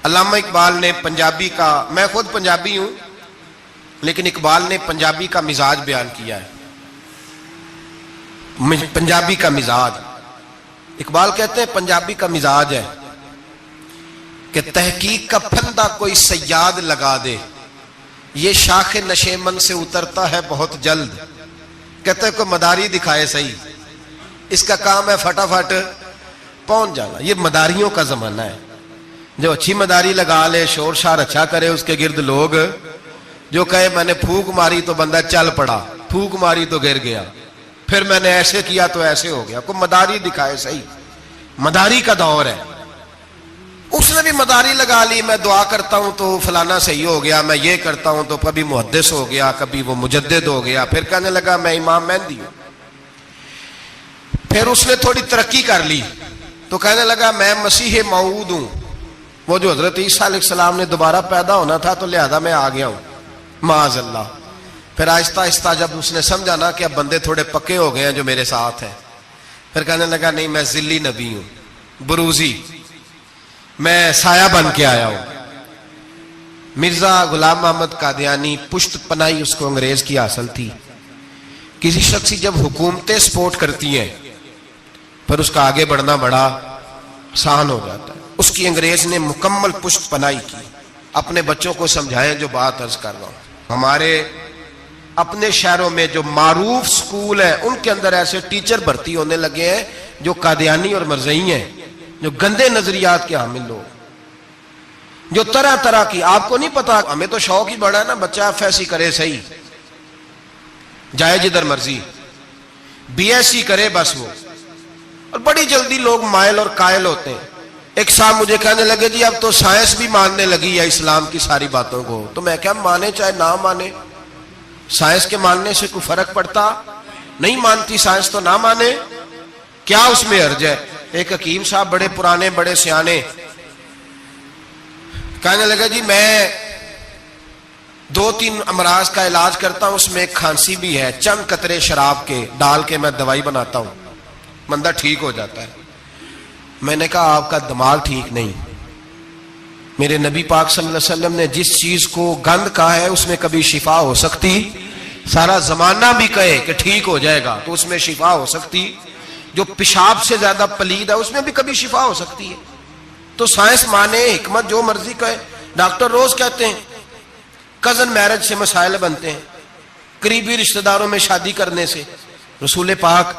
علامہ اقبال نے پنجابی کا, میں خود پنجابی ہوں لیکن اقبال نے پنجابی کا مزاج بیان کیا ہے. پنجابی کا مزاج, اقبال کہتے ہیں پنجابی کا مزاج ہے کہ تحقیق کا پھندا کوئی سیاد لگا دے, یہ شاخ نشیمن سے اترتا ہے بہت جلد. کہتے ہیں کوئی مداری دکھائے صحیح, اس کا کام ہے فٹافٹ پہنچ جانا. یہ مداریوں کا زمانہ ہے, جو اچھی مداری لگا لے, شور شار اچھا کرے, اس کے گرد لوگ جو کہے میں نے پھونک ماری تو بندہ چل پڑا, پھونک ماری تو گر گیا, پھر میں نے ایسے کیا تو ایسے ہو گیا. کوئی مداری دکھائے صحیح, مداری کا دور ہے. اس نے بھی مداری لگا لی, میں دعا کرتا ہوں تو فلانا صحیح ہو گیا, میں یہ کرتا ہوں تو کبھی محدث ہو گیا, کبھی وہ مجدد ہو گیا, پھر کہنے لگا میں امام مہدی ہوں. پھر اس نے تھوڑی ترقی کر لی تو کہنے لگا میں مسیح موعود ہوں, وہ جو حضرت عیسیٰ علیہ السلام نے دوبارہ پیدا ہونا تھا تو لہذا میں آ گیا ہوں, معاذ اللہ. پھر آہستہ آہستہ جب اس نے سمجھا نا کہ اب بندے تھوڑے پکے ہو گئے ہیں جو میرے ساتھ ہیں, پھر کہنے لگا نہیں میں ذلی نبی ہوں, بروزی, میں سایہ بن کے آیا ہوں. مرزا غلام محمد قادیانی, پشت پناہی اس کو انگریز کی حاصل تھی. کسی شخص کی جب حکومتیں سپورٹ کرتی ہیں پھر اس کا آگے بڑھنا بڑا آسان ہو جاتا ہے. اس کی انگریز نے مکمل پشت پناہی کی. اپنے بچوں کو سمجھائیں جو بات عرض کر رہا ہوں. ہمارے اپنے شہروں میں جو معروف سکول ہیں ان کے اندر ایسے ٹیچر بھرتی ہونے لگے ہیں جو قادیانی اور مرزئی ہیں, جو گندے نظریات کے حامل لوگ, جو طرح طرح کی, آپ کو نہیں پتا, ہمیں تو شوق ہی بڑا ہے نا, بچہ ایف ایس سی کرے صحیح, جائے جدھر مرضی, بی ایس سی کرے بس وہ, اور بڑی جلدی لوگ مائل اور قائل ہوتے ہیں. ایک صاحب مجھے کہنے لگے جی اب تو سائنس بھی ماننے لگی ہے اسلام کی ساری باتوں کو. تو میں کیا مانے چاہے نہ مانے, سائنس کے ماننے سے کوئی فرق پڑتا نہیں, مانتی سائنس تو نہ مانے, کیا اس میں حرج ہے. ایک حکیم صاحب بڑے پرانے بڑے سیانے کہنے لگا جی میں 2-3 امراض کا علاج کرتا ہوں, اس میں ایک کھانسی بھی ہے, چند قطرے شراب کے ڈال کے میں دوائی بناتا ہوں, بندہ ٹھیک ہو جاتا ہے. میں نے کہا آپ کا دماغ ٹھیک نہیں. میرے نبی پاک صلی اللہ علیہ وسلم نے جس چیز کو گند کہا ہے اس میں کبھی شفا ہو سکتی, سارا زمانہ بھی کہے کہ ٹھیک ہو جائے گا تو اس میں شفا ہو سکتی. جو پیشاب سے زیادہ پلید ہے اس میں بھی کبھی شفا ہو سکتی ہے. تو سائنس مانے, حکمت جو مرضی کہے. ڈاکٹر روز کہتے ہیں کزن میرج سے مسائل بنتے ہیں, قریبی رشتہ داروں میں شادی کرنے سے. رسول پاک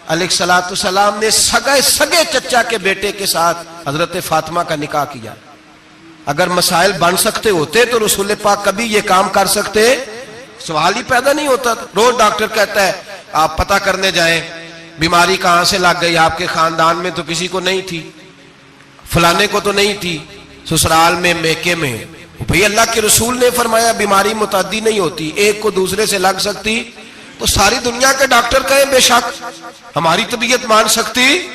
علیہ الصلوۃ والسلام نے سگے چچا کے بیٹے کے ساتھ حضرت فاطمہ کا نکاح کیا. اگر مسائل بن سکتے ہوتے تو رسول پاک کبھی یہ کام کر سکتے, سوال ہی پیدا نہیں ہوتا. روز ڈاکٹر کہتا ہے آپ پتہ کرنے جائیں بیماری کہاں سے لگ گئی, آپ کے خاندان میں تو کسی کو نہیں تھی, فلانے کو تو نہیں تھی, سسرال میں میکے میں. بھئی اللہ کے رسول نے فرمایا بیماری متعدی نہیں ہوتی, ایک کو دوسرے سے لگ سکتی. تو ساری دنیا کے ڈاکٹر کہیں بے شک ہماری طبیعت مان سکتی,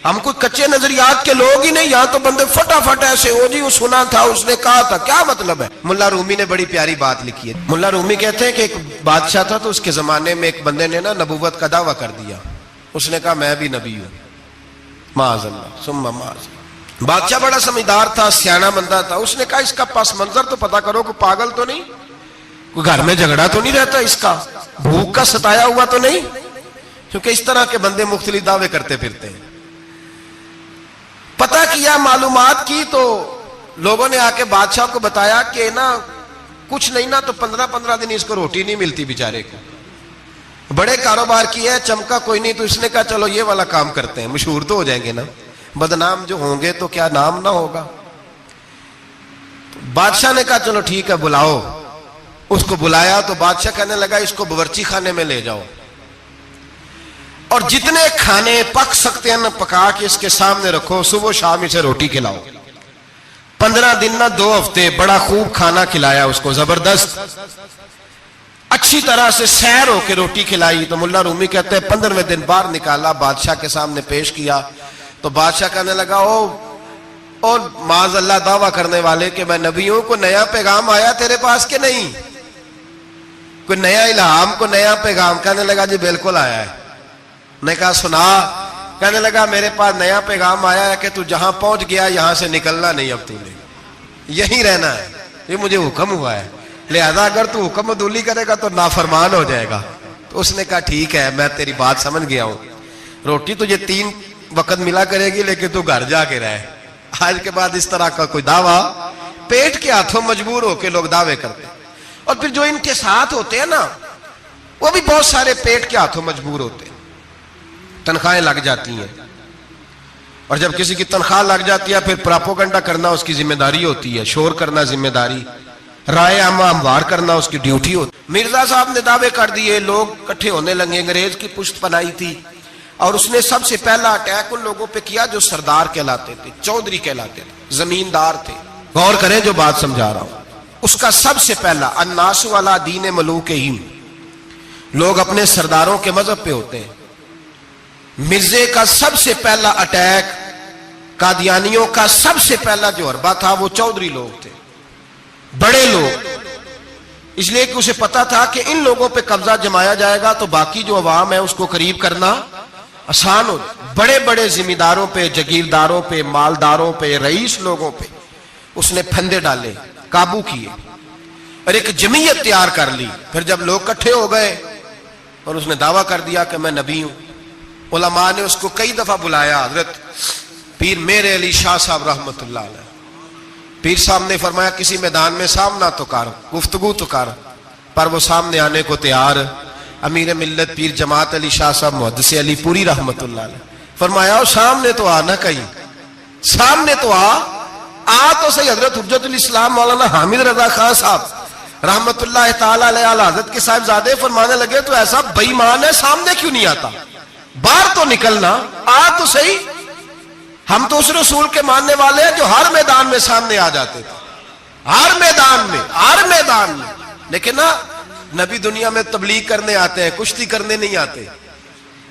ہم کوئی کچے نظریات کے لوگ ہی نہیں. یہاں تو بندے فٹافٹ ایسے ہو جی وہ سنا تھا, اس نے کہا تھا, کیا مطلب ہے. ملا رومی نے بڑی پیاری بات لکھی ہے. ملا رومی کہتے ہیں کہ ایک بادشاہ تھا تو اس کے زمانے میں ایک بندے نے نا نبوت کا دعویٰ کر دیا. اس نے کہا میں بھی نبی ہوں, معاذ اللہ ثم معاذ. بادشاہ بڑا سمجھدار تھا, سیانا بندہ تھا. اس نے کہا اس کا پس منظر تو پتا کرو, کوئی پاگل تو نہیں, کوئی گھر میں جھگڑا تو نہیں رہتا, اس کا بھوک کا ستایا ہوا تو نہیں, کیونکہ اس طرح کے بندے مختلف دعوے کرتے پھرتے ہیں. پتہ کیا, معلومات کی, تو لوگوں نے آ کے بادشاہ کو بتایا کہ نا کچھ نہیں نا تو 15 دن اس کو روٹی نہیں ملتی بیچارے کو. بڑے کاروبار کیا ہے, چمکا کوئی نہیں, تو اس نے کہا چلو یہ والا کام کرتے ہیں, مشہور تو ہو جائیں گے نا, بدنام جو ہوں گے تو کیا نام نہ ہوگا. بادشاہ نے کہا چلو ٹھیک ہے بلاؤ. اس کو بلایا تو بادشاہ کہنے لگا اس کو باورچی خانے میں لے جاؤ اور جتنے کھانے پک سکتے ہیں نا پکا کے اس کے سامنے رکھو, صبح شام اسے روٹی کھلاؤ. 15 دن نہ 2 ہفتے بڑا خوب کھانا کھلایا اس کو, زبردست اچھی طرح سے سیر ہو کے روٹی کھلائی. تو ملا رومی کہتے ہیں 15ویں دن باہر نکالا, بادشاہ کے سامنے پیش کیا. تو بادشاہ کہنے لگا اور معاذ اللہ دعویٰ کرنے والے کہ میں نبی ہوں, کو نیا پیغام آیا تیرے پاس کہ نہیں. کوئی نیا الہام، کو نیا پیغام؟ کہنے لگا جی بالکل آیا ہے۔ نے کہا سنا۔ کہنے لگا میرے پاس نیا پیغام آیا ہے کہ تو جہاں پہنچ گیا یہاں سے نکلنا نہیں، اب تو نے یہیں رہنا ہے، یہ مجھے حکم ہوا ہے، لہذا اگر تو حکم عدولی کرے گا تو نافرمان ہو جائے گا۔ تو اس نے کہا ٹھیک ہے، میں تیری بات سمجھ گیا ہوں، روٹی تجھے 3 وقت ملا کرے گی لیکن تو گھر جا کے رہے۔ آج کے بعد اس طرح کا کوئی دعویٰ، پیٹ کے ہاتھوں مجبور ہو کے لوگ دعوے کرتے ہیں، اور پھر جو ان کے ساتھ ہوتے ہیں نا وہ بھی بہت سارے پیٹ کے ہاتھوں مجبور ہوتے ہیں، تنخواہیں لگ جاتی ہیں، اور جب کسی کی تنخواہ لگ جاتی ہے پھر پراپوگنڈا کرنا اس کی ذمہ داری ہوتی ہے، شور کرنا ذمہ داری، رائے عامہ ہموار کرنا اس کی ڈیوٹی ہوتی ہے۔ مرزا صاحب نے دعوے کر دیے، لوگ کٹھے ہونے لگے، انگریز کی پشت پنائی تھی، اور اس نے سب سے پہلا اٹیک ان لوگوں پہ کیا جو سردار کہلاتے تھے، چودھری کہلاتے تھے، زمیندار تھے۔ غور کریں جو بات سمجھا رہا ہوں، اس کا سب سے پہلا الناس علی دین ملوکہم، لوگ اپنے سرداروں کے مذہب پہ ہوتے ہیں۔ مرزے کا سب سے پہلا اٹیک، قادیانیوں کا سب سے پہلا جو حربہ تھا وہ چودھری لوگ تھے، بڑے لوگ، اس لیے کہ اسے پتا تھا کہ ان لوگوں پہ قبضہ جمایا جائے گا تو باقی جو عوام ہے اس کو قریب کرنا آسان ہو۔ بڑے بڑے ذمہ داروں پہ، جگیرداروں پہ، مالداروں پہ، رئیس لوگوں پہ اس نے پھندے ڈالے، قابو کیے، اور ایک جمعیت تیار کر لی۔ پھر جب لوگ کٹھے ہو گئے اور اس نے دعویٰ کر دیا کہ میں نبی ہوں، علماء نے اس کو کئی دفعہ بلایا، حضرت پیر میرے علی شاہ صاحب رحمت اللہ علیہ، پیر صاحب نے فرمایا کسی میدان میں سامنا تو کر، گفتگو تو کر، پر وہ سامنے آنے کو تیار۔ امیر ملت پیر جماعت علی شاہ صاحب محدث علی پوری رحمت اللہ علیہ فرمایا سامنے تو آ، نہ کہیں سامنے تو آ تو صحیح۔ حضرت حجت الاسلام مولانا حامد رضا خان صاحب رحمت اللہ تعالی علیہ حضرت کے صاحبزادے فرمانے لگے تو ایسا بے ایمان ہے، سامنے کیوں نہیں آتا، باہر تو نکلنا، آ تو صحیح۔ ہم تو اس رسول کے ماننے والے ہیں جو ہر میدان میں سامنے آ جاتے تھے، ہر میدان میں، ہر میدان میں، لیکن نا نبی دنیا میں تبلیغ کرنے آتے ہیں، کشتی کرنے نہیں آتے۔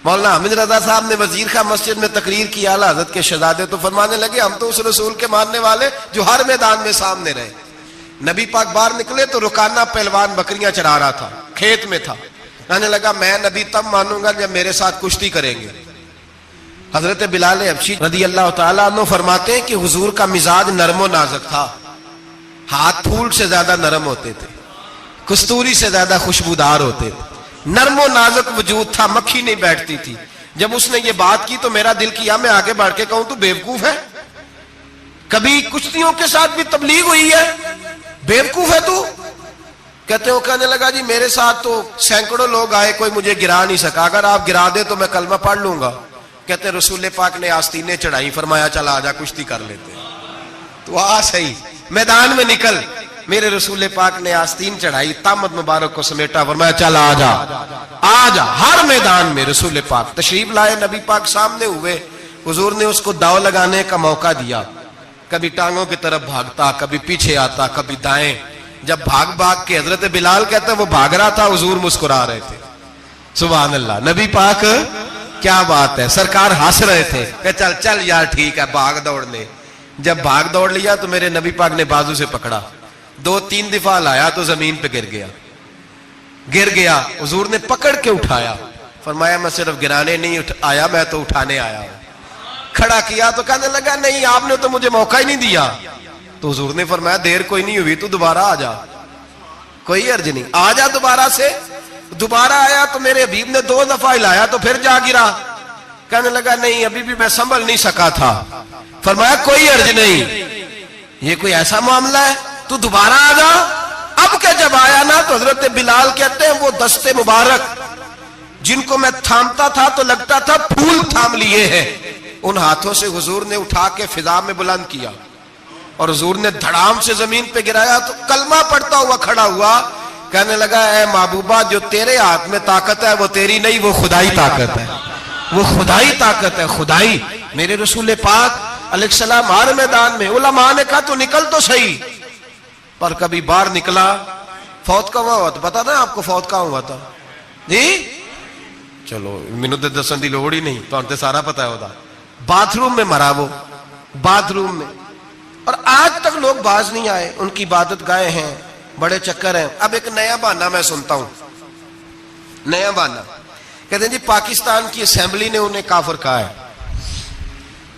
مولانا حامد رضا صاحب نے وزیر خان مسجد میں تقریر کی، اعلی حضرت کے شہزادے تو فرمانے لگے ہم تو اس رسول کے ماننے والے جو ہر میدان میں سامنے رہے۔ نبی پاک باہر نکلے تو رکانہ پہلوان بکریاں چرا رہا تھا، کھیت میں تھا، کہنے لگا میں نبی تب مانوں گا جب میرے ساتھ کشتی کریں گے۔ حضرت بلال حبشی رضی اللہ تعالیٰ عنہ فرماتے ہیں کہ حضور کا مزاج نرم و نازک تھا، ہاتھ پھول سے زیادہ نرم ہوتے تھے، کستوری سے زیادہ خوشبودار ہوتے تھے، نرم و نازک وجود تھا، مکھی نہیں بیٹھتی تھی۔ جب اس نے یہ بات کی تو میرا دل کیا میں آگے بڑھ کے کہوں تو بیوقوف ہے، کبھی کشتیوں کے ساتھ بھی تبلیغ ہوئی ہے، بیوقوف ہے تو؟ کہتے ہو، کہنے لگا جی میرے ساتھ تو سینکڑوں لوگ آئے، کوئی مجھے گرا نہیں سکا، اگر آپ گرا دے تو میں کلمہ پڑھ لوں گا۔ کہتے رسول پاک نے آستینیں چڑھائی، فرمایا چل آجا کشتی کر لیتے، تو آ صحیح میدان میں نکل۔ میرے رسول پاک نے آستین چڑھائی، تامت مبارک کو سمیٹا، فرمایا چل آجا آجا۔ ہر میدان میں رسول پاک تشریف لائے، نبی پاک سامنے ہوئے، حضور نے اس کو داؤ لگانے کا موقع دیا، کبھی ٹانگوں کی طرف بھاگتا، کبھی پیچھے آتا، کبھی دائیں۔ جب بھاگ بھاگ کے حضرت بلال کہتا ہے وہ بھاگ رہا تھا، حضور مسکرا رہے تھے، سبحان اللہ۔ نبی پاک کیا بات ہے، سرکار ہنس رہے تھے کہ چل چل یار ٹھیک ہے بھاگ دوڑ لے۔ جب بھاگ دوڑ لیا تو میرے نبی پاک نے بازو سے پکڑا، 2-3 دفعہ لایا تو زمین پہ گر گیا، حضور نے پکڑ کے اٹھایا، فرمایا میں صرف گرانے نہیں آیا، میں تو اٹھانے آیا ہوں۔ کھڑا کیا تو کہنے لگا نہیں آپ نے تو مجھے موقع ہی نہیں دیا، تو حضور نے فرمایا دیر کوئی نہیں ہوئی، تو دوبارہ آ جا، کوئی عرض نہیں، آ جا دوبارہ سے۔ دوبارہ آیا تو میرے حبیب نے 2 دفعہ ہلایا تو پھر جا گرا، کہنے لگا نہیں ابھی بھی میں سنبھل نہیں سکا تھا، فرمایا کوئی عرض نہیں، یہ کوئی ایسا معاملہ ہے تو دوبارہ آ جا۔ اب کہ جب آیا نا تو حضرت بلال کہتے ہیں وہ دستے مبارک جن کو میں تھامتا تھا تو لگتا تھا پھول تھام لیے ہیں، ان ہاتھوں سے حضور نے اٹھا کے فضا میں بلند کیا، اور حضور نے دھڑام سے زمین پہ گرایا تو کلمہ پڑھتا ہوا کھڑا ہوا، کہنے لگا اے محبوبہ جو تیرے ہاتھ میں طاقت ہے وہ تیری نہیں، وہ خدائی طاقت ہے، وہ خدائی طاقت ہے، خدائی۔ میرے رسول پاک علیہ السلام ہر میدان میں، علماء نے کہا تو نکل تو صحیح، پر کبھی باہر نکلا، فوت کا ہوا تو پتا نا آپ کو فوت کا ہوا تھا جی؟ چلو مینوں تے دسن دی لوڑ ہی نہیں، تہاڈے تے سارا پتا ہے ہوتا، باتھ روم میں مرا وہ، باتھ روم میں، اور آج تک لوگ باز نہیں آئے، ان کی عبادت گاہیں ہیں، بڑے چکر ہیں۔ اب ایک نیا بہانہ میں سنتا ہوں، نیا بہانہ. کہتے ہیں جی پاکستان کی اسمبلی نے انہیں کافر کہا ہے.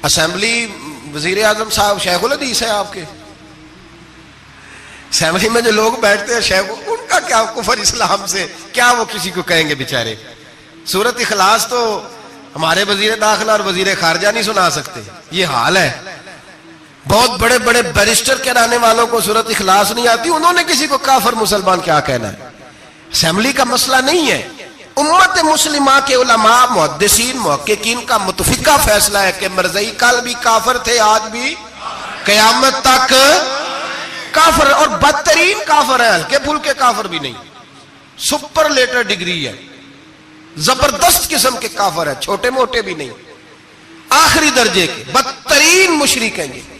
اسمبلی وزیر اعظم صاحب شیخ الحدیث ہے آپ کے. اسمبلی میں جو لوگ بیٹھتے ہیں شیخ، ان کا کیا کفر اسلام سے، کیا وہ کسی کو کہیں گے بیچارے. سورۃ اخلاص تو ہمارے وزیر داخلہ اور وزیر خارجہ نہیں سنا سکتے. یہ حال ہے. بہت بڑے بڑے بیرسٹر کہلانے والوں کو سورۃ اخلاص نہیں آتی، انہوں نے کسی کو کافر مسلمان کیا کہنا ہے. اسمبلی کا مسئلہ نہیں ہے. امت مسلمہ کے علماء، محدثین، محققین کا متفقہ فیصلہ ہے کہ مرزائی کل بھی کافر تھے، آج بھی قیامت تک کافر، اور بدترین کافر ہے، ہلکے پھلکے کافر بھی نہیں، سپرلیٹر ڈگری ہے، زبردست قسم کے کافر ہے، چھوٹے موٹے بھی نہیں، آخری درجے کے بدترین مشرک ہیں. یہ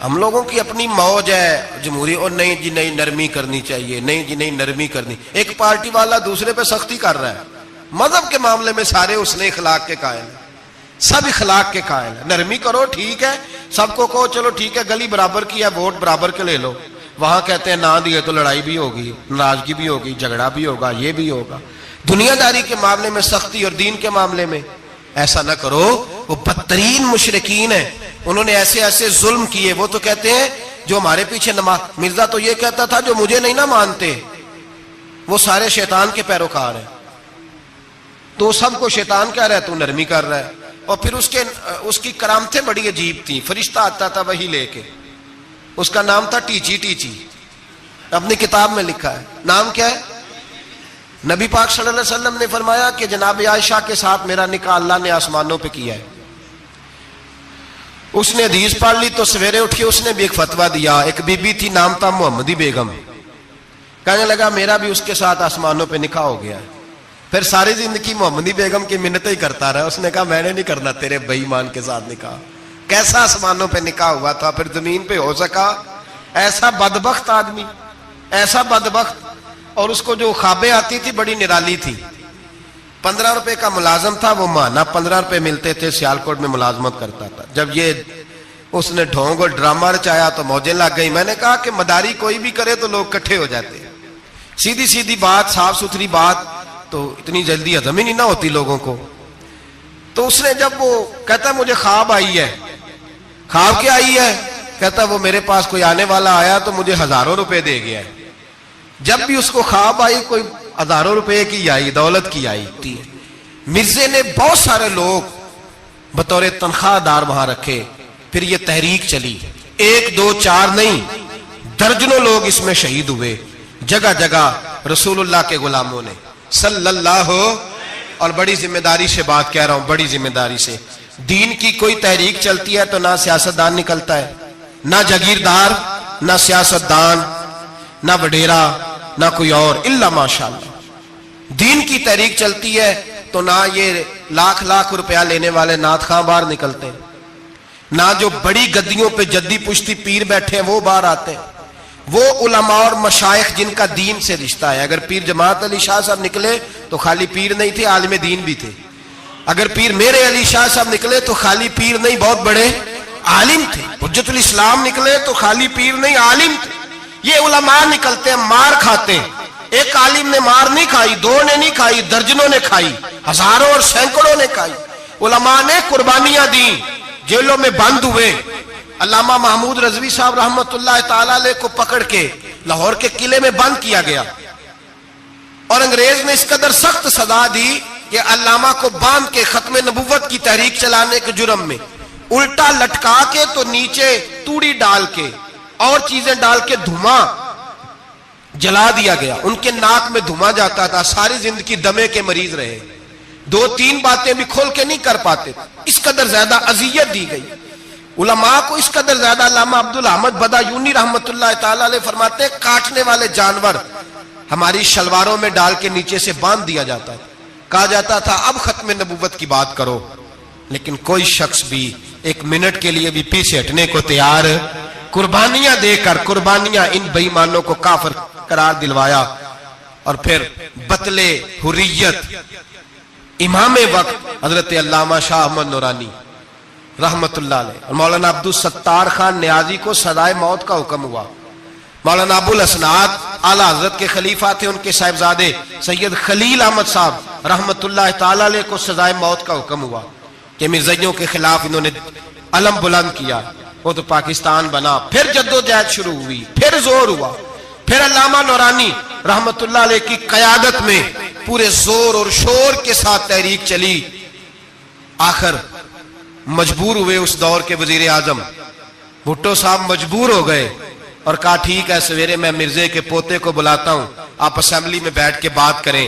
ہم لوگوں کی اپنی موج ہے جمہوری، اور نہیں جی نہیں نرمی کرنی چاہیے، نہیں جی نہیں نرمی کرنی. ایک پارٹی والا دوسرے پہ سختی کر رہا ہے. مذہب کے معاملے میں سارے اس نے اخلاق کے قائل ہیں، سب اخلاق کے قائل ہیں. نرمی کرو ٹھیک ہے، سب کو کہو چلو ٹھیک ہے گلی برابر کی ہے، ووٹ برابر کے لے لو. وہاں کہتے ہیں نہ دیے تو لڑائی بھی ہوگی، ناراضگی بھی ہوگی، جھگڑا بھی ہوگا، یہ بھی ہوگا. دنیا داری کے معاملے میں سختی، اور دین کے معاملے میں ایسا نہ کرو. وہ بدترین مشرکین ہیں، انہوں نے ایسے ایسے ظلم کیے. وہ تو کہتے ہیں جو ہمارے پیچھے نماز، مرزا تو یہ کہتا تھا جو مجھے نہیں نہ مانتے وہ سارے شیطان کے پیروکار ہیں. تو سب کو شیطان کہہ رہا ہے، تو نرمی کر رہا ہے. اور پھر اس کی کرامتیں بڑی عجیب تھیں. فرشتہ آتا تھا وہی لے کے، اس کا نام تھا ٹیچی. ٹیچی اپنی کتاب میں لکھا ہے. نام کیا ہے؟ نبی پاک صلی اللہ علیہ وسلم نے فرمایا کہ جناب عائشہ کے ساتھ میرا نکاح اللہ نے آسمانوں پہ کیا ہے. اس نے حدیث پڑھ لی تو سویرے اٹھ کے اس نے بھی ایک فتویٰ دیا. ایک بی بی تھی، نام تھا محمدی بیگم. کہنے لگا میرا بھی اس کے ساتھ آسمانوں پہ نکاح ہو گیا ہے. پھر ساری زندگی محمدی بیگم کی منتیں ہی کرتا رہا. اس نے کہا میں نے نہیں کرنا تیرے بے ایمان کے ساتھ نکاح. کیسا آسمانوں پہ نکاح ہوا تھا، پھر زمین پہ ہو سکا؟ ایسا بدبخت آدمی، ایسا بدبخت. اور اس کو جو خوابیں آتی تھی بڑی نرالی تھی. 15 روپے کا ملازم تھا، وہ ماہانہ 15 روپے ملتے تھے، سیالکوٹ میں ملازمت کرتا تھا. جب یہ اس نے ڈھونگ اور ڈرامہ رچایا تو موجیں لگ گئی. میں نے کہا کہ مداری کوئی بھی کرے تو لوگ کٹھے ہو جاتے ہیں. سیدھی سیدھی بات، صاف ستھری بات تو اتنی جلدی ہضم ہی نہیں نہ ہوتی لوگوں کو. تو اس نے جب وہ کہتا مجھے خواب آئی ہے. خواب کیا آئی ہے؟ کہتا وہ میرے پاس کوئی آنے والا آیا تو مجھے ہزاروں روپے دے گیا ہے. جب بھی اس کو خواب آئی کوئی ہزاروں روپے کی آئی، دولت کی آئی. مرزے نے بہت سارے لوگ بطور تنخواہ دار وہاں رکھے. پھر یہ تحریک چلی، 1 2 4 نہیں، درجنوں لوگ اس میں شہید ہوئے. جگہ جگہ رسول اللہ کے غلاموں نے صلی اللہ. اور بڑی ذمہ داری سے بات کہہ رہا ہوں، بڑی ذمہ داری سے. دین کی کوئی تحریک چلتی ہے تو نہ سیاستدان نکلتا ہے، نہ جاگیردار، نہ سیاستدان، نہ وڈیرا، نہ کوئی اور، الا ماشاءاللہ. دین کی تحریک چلتی ہے تو نہ یہ لاکھ لاکھ روپیہ لینے والے نعت خواں باہر نکلتے ہیں، نہ جو بڑی گدیوں پہ جدی پشتی پیر بیٹھے ہیں وہ باہر آتے ہیں. وہ علماء اور مشائخ جن کا دین سے رشتہ ہے. اگر پیر جماعت علی شاہ صاحب نکلے تو خالی پیر نہیں تھے، عالم دین بھی تھے. اگر پیر میرے علی شاہ صاحب نکلے تو خالی پیر نہیں، بہت بڑے عالم تھے. حجت الاسلام نکلے تو خالی پیر نہیں، عالم تھے. یہ علماء نکلتے ہیں، مار کھاتے ہیں. ایک عالم نے مار نہیں کھائی، 2 نے نہیں کھائی، درجنوں نے کھائی، ہزاروں اور سینکڑوں نے کھائی. علماء نے قربانیاں دی، جیلوں میں بند ہوئے. علامہ محمود رضوی صاحب رحمت اللہ تعالی علیہ کو پکڑ کے لاہور کے قلعے میں بند کیا گیا، اور انگریز نے اس قدر سخت سزا دی کہ علامہ کو باندھ کے ختم نبوت کی تحریک چلانے کے جرم میں الٹا لٹکا کے تو نیچے توڑی ڈال کے اور چیزیں ڈال کے دھواں جلا دیا گیا. ان کے ناک میں دھواں جاتا تھا. ساری زندگی دمے کے مریض رہے. 2-3 باتیں بھی کھول کے نہیں کر پاتے. اس قدر زیادہ اذیت دی گئی علماء کو، اس قدر زیادہ. علامہ عبدالحمد بدایونی رحمت اللہ تعالی علیہ فرماتے ہیں کاٹنے والے جانور ہماری شلواروں میں ڈال کے نیچے سے باندھ دیا جاتا ہے. کہا جاتا تھا اب ختم نبوت کی بات کرو، لیکن کوئی شخص بھی 1 منٹ کے لیے بھی پیچھے ہٹنے کو تیار. قربانیاں دے کر، قربانیاں ان بے ایمانوں کو کافر قرار دلوایا. اور پھر بطل حریت امام وقت حضرت علامہ شاہ احمد نورانی رحمت اللہ علیہ اور مولانا عبدالستار خان نیازی کو سزائے موت کا حکم ہوا. مولانا ابو الاسناد اعلیٰ حضرت کے خلیفہ تھے، ان کے صاحبزادے سید خلیل احمد صاحب رحمت اللہ تعالی علیہ کو سزائے موت کا حکم ہوا کہ مرزائیوں کے خلاف انہوں نے علم بلند کیا، وہ تو پاکستان بنا، پھر جدوجہد شروع ہوئی، پھر زور ہوا، پھر علامہ نورانی رحمت اللہ علیہ کی قیادت میں پورے زور اور شور کے ساتھ تحریک چلی، آخر مجبور ہوئے اس دور کے وزیر اعظم بھٹو صاحب مجبور ہو گئے اور کہا ٹھیک ہے سویرے میں مرزے کے پوتے کو بلاتا ہوں، آپ اسمبلی میں بیٹھ کے بات کریں،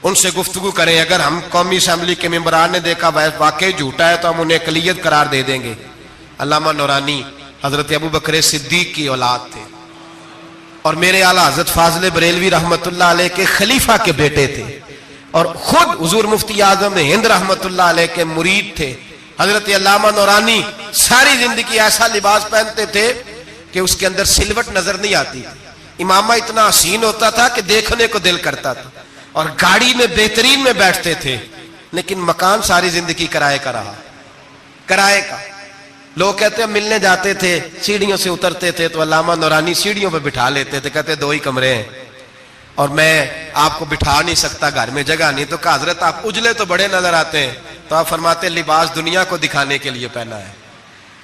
ان سے گفتگو کریں، اگر ہم قومی اسمبلی کے ممبران نے دیکھا واقعی جھوٹا ہے تو ہم انہیں اقلیت قرار دے دیں گے۔ علامہ نورانی حضرت ابو بکر صدیق کی اولاد تھے اور میرے اعلیٰ حضرت فاضل بریلوی رحمت اللہ علیہ کے خلیفہ کے بیٹے تھے، اور خود حضور مفتی اعظم ہند رحمت اللہ علیہ کے مرید تھے۔ حضرت علامہ نورانی ساری زندگی ایسا لباس پہنتے تھے کہ اس کے اندر سلوٹ نظر نہیں آتی تھی، امامہ اتنا حسین ہوتا تھا کہ دیکھنے کو دل کرتا تھا، اور گاڑی میں بہترین میں بیٹھتے تھے، لیکن مکان ساری زندگی کرائے کا رہا، کرائے کا۔ لوگ کہتے ہیں ملنے جاتے تھے، سیڑھیوں سے اترتے تھے تو علامہ نورانی سیڑھیوں پہ بٹھا لیتے تھے، کہتے 2 ہی کمرے ہیں اور میں آپ کو بٹھا نہیں سکتا، گھر میں جگہ نہیں، تو کہا حضرت آپ اجلے تو بڑے نظر آتے ہیں، تو آپ فرماتے لباس دنیا کو دکھانے کے لیے پہنا ہے،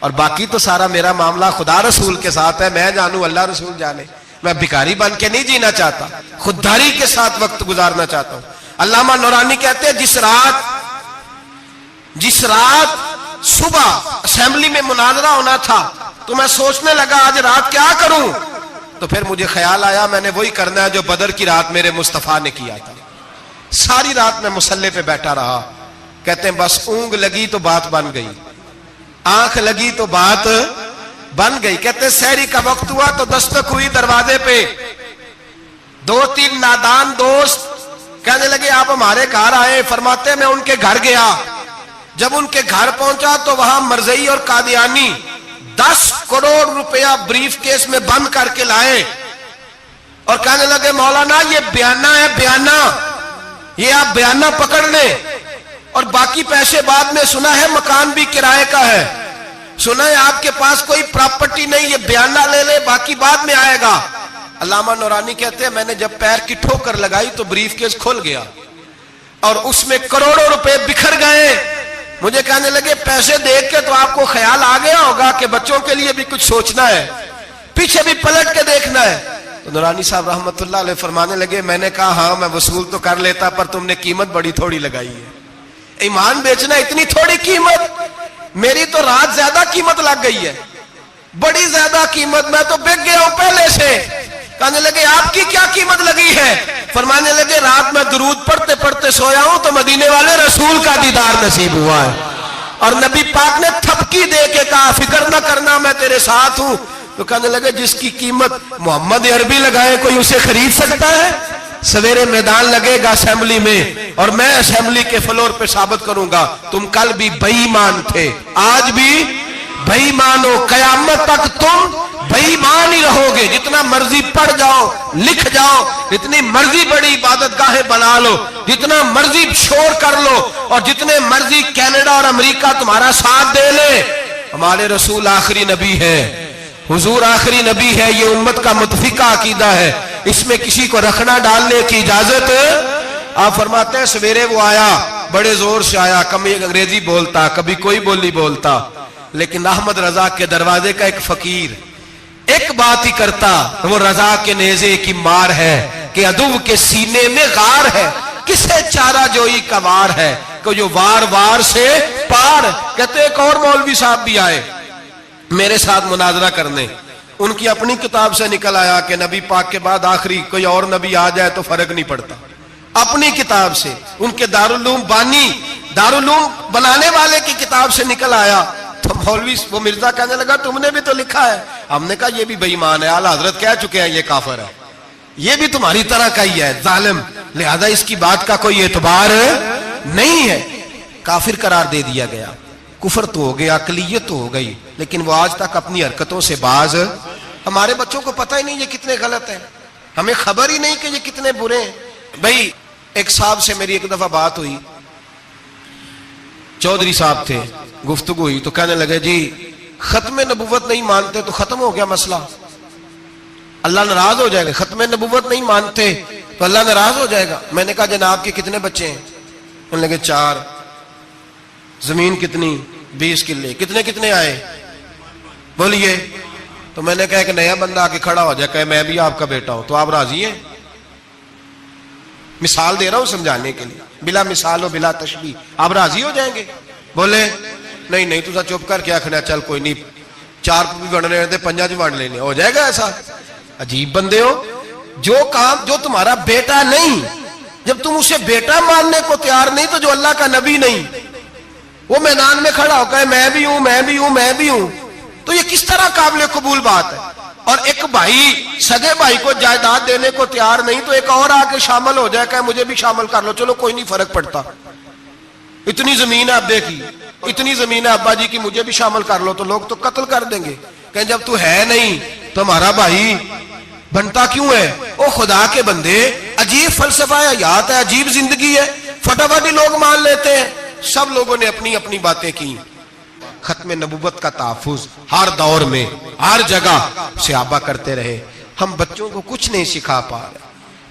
اور باقی تو سارا میرا معاملہ خدا رسول کے ساتھ ہے، میں جانوں اللہ رسول جانے، میں بھکاری بن کے نہیں جینا چاہتا، خودداری کے ساتھ وقت گزارنا چاہتا ہوں۔ علامہ نورانی کہتے ہیں جس رات صبح اسمبلی میں مناظرہ ہونا تھا تو میں سوچنے لگا آج رات کیا کروں، تو پھر مجھے خیال آیا میں نے وہی کرنا ہے جو بدر کی رات میرے مصطفیٰ نے کیا تھا۔ ساری رات میں مصلی پہ بیٹھا رہا، کہتے ہیں بس اونگ لگی تو بات بن گئی، آنکھ لگی تو بات بن گئی۔ کہتے ہیں سحری کا وقت ہوا تو دستک ہوئی دروازے پہ، 2-3 نادان دوست کہنے لگے آپ ہمارے گھر آئے، فرماتے میں ان کے گھر گیا، جب ان کے گھر پہنچا تو وہاں مرزئی اور قادیانی 10 کروڑ روپیہ بریف کیس میں بند کر کے لائے اور کہنے لگے مولانا یہ بیانہ ہے، بیانہ، یہ آپ بیانہ پکڑ لیں، اور باقی پیسے بعد میں، سنا ہے مکان بھی کرائے کا ہے، سنا ہے آپ کے پاس کوئی پراپرٹی نہیں، یہ بیانہ لے لے باقی بعد میں آئے گا۔ علامہ نورانی کہتے ہیں میں نے جب پیر کی ٹھوکر لگائی تو بریف کیس کھل گیا اور اس میں کروڑوں روپے بکھر گئے۔ مجھے کہنے لگے پیسے دیکھ کے تو آپ کو خیال آ گیا ہوگا کہ بچوں کے لیے بھی کچھ سوچنا ہے، پیچھے بھی پلٹ کے دیکھنا ہے۔ تو نورانی صاحب رحمت اللہ علیہ فرمانے لگے میں نے کہا ہاں میں وصول تو کر لیتا، پر تم نے قیمت بڑی تھوڑی لگائی ہے، ایمان بیچنا اتنی تھوڑی قیمت، میری تو رات زیادہ قیمت لگ گئی ہے، بڑی زیادہ قیمت، میں تو بک گیا ہوں پہلے سے۔ کہنے لگے آپ کی کیا قیمت لگی ہے؟ فرمانے لگے رات میں درود پڑھتے پڑھتے سویا ہوں تو مدینے والے رسول کا دیدار نصیب ہوا ہے، اور نبی پاک نے تھپکی دے کے کہا فکر نہ کرنا میں تیرے ساتھ ہوں۔ تو کہنے لگے جس کی قیمت محمد عربی لگائے کوئی اسے خرید سکتا ہے؟ سویرے میدان لگے گا اسمبلی میں اور میں اسمبلی کے فلور پہ ثابت کروں گا تم کل بھی بے ایمان تھے، آج بھی بے ایمان ہو، قیامت تک تم بے ایمان ہی رہو گے، جتنا مرضی پڑھ جاؤ، لکھ جاؤ، جتنی مرضی بڑی عبادت گاہیں بنا لو، جتنا مرضی شور کر لو، اور جتنے مرضی کینیڈا اور امریکہ تمہارا ساتھ دے لے، ہمارے رسول آخری نبی ہے، حضور آخری نبی ہے، یہ امت کا متفقہ عقیدہ ہے، اس میں کسی کو رکھنا ڈالنے کی اجازت۔ آپ فرماتے ہیں سویرے وہ آیا، بڑے زور سے آیا، کبھی انگریزی بولتا کبھی کوئی بولی بولتا، لیکن احمد رضا کے دروازے کا ایک فقیر ایک بات ہی کرتا، وہ رضا کے نیزے کی مار ہے کہ عدو کے سینے میں غار ہے، کسے چارہ جوئی کا وار ہے کہ جو وار وار سے پار۔ کہتے ایک اور مولوی صاحب بھی آئے میرے ساتھ مناظرہ کرنے، ان کی اپنی کتاب سے نکل آیا کہ نبی پاک کے بعد آخری کوئی اور نبی آ جائے تو فرق نہیں پڑتا، اپنی کتاب سے، ان کے دارالعلوم بانی، دارالعلوم بنانے والے کی کتاب سے نکل آیا۔ تو مولوی وہ مرزا کہنے لگا تم نے بھی تو لکھا ہے، ہم نے کہا یہ بھی بے ایمان ہے، اعلیٰ حضرت کہہ چکے ہیں یہ کافر ہے، یہ بھی تمہاری طرح کا ہی ہے ظالم، لہذا اس کی بات کا کوئی اعتبار نہیں ہے، کافر قرار دے دیا گیا۔ کفر تو ہو گیا، اقلیت تو ہو گئی، لیکن وہ آج تک اپنی حرکتوں سے باز۔ ہمارے بچوں کو پتہ ہی نہیں یہ کتنے غلط ہیں، ہمیں خبر ہی نہیں کہ یہ کتنے برے ہیں۔ بھائی ایک صاحب سے میری ایک دفعہ بات ہوئی، چودھری صاحب تھے، گفتگو ہوئی تو کہنے لگے جی ختم نبوت نہیں مانتے تو ختم ہو گیا مسئلہ، اللہ ناراض ہو جائے گا. ختم نبوت نہیں مانتے تو اللہ ناراض ہو جائے گا. میں نے کہا جناب کے کتنے بچے ہیں؟ انہوں نے کہا 4. زمین کتنی؟ 20 کلے. کتنے کتنے آئے بولیے؟ تو میں نے کہا کہ نیا بندہ آ کے کھڑا ہو جائے کہ میں بھی آپ کا بیٹا ہوں, تو آپ راضی ہیں؟ مثال دے رہا ہوں سمجھانے کے لیے, بلا مثال و بلا تشبیہ. آپ راضی ہو جائیں گے؟ بولے نہیں تو چپ کر کے آخنا چل کوئی نہیں, 4 بھی بن رہے تھے 5 بن لینے. ہو جائے گا ایسا؟ عجیب بندے ہو. جو کام جو تمہارا بیٹا نہیں, جب تم اسے بیٹا ماننے کو تیار نہیں, تو جو اللہ کا نبی نہیں وہ میدان میں کھڑا ہو کہ میں بھی ہوں میں بھی ہوں میں بھی ہوں, تو یہ کس طرح قابل قبول بات ہے؟ اور ایک بھائی سگے بھائی کو جائیداد دینے کو تیار نہیں, تو ایک اور آ کے شامل ہو جائے کہ مجھے بھی شامل کر لو. چلو کوئی نہیں, فرق پڑتا. اتنی زمین ہے ابے کی, اتنی زمین ہے ابا جی کی, مجھے بھی شامل کر لو, تو لوگ تو قتل کر دیں گے کہ جب تو ہے نہیں تو ہمارا بھائی بنتا کیوں ہے؟ او خدا کے بندے, عجیب فلسفہ حیات ہے, عجیب زندگی ہے. فٹافٹ لوگ مان لیتے ہیں. سب لوگوں نے اپنی اپنی باتیں کی. ختم نبوت کا تحفظ ہر دور میں ہر جگہ صحابہ کرتے رہے. ہم بچوں کو کچھ نہیں سکھا پا رہے.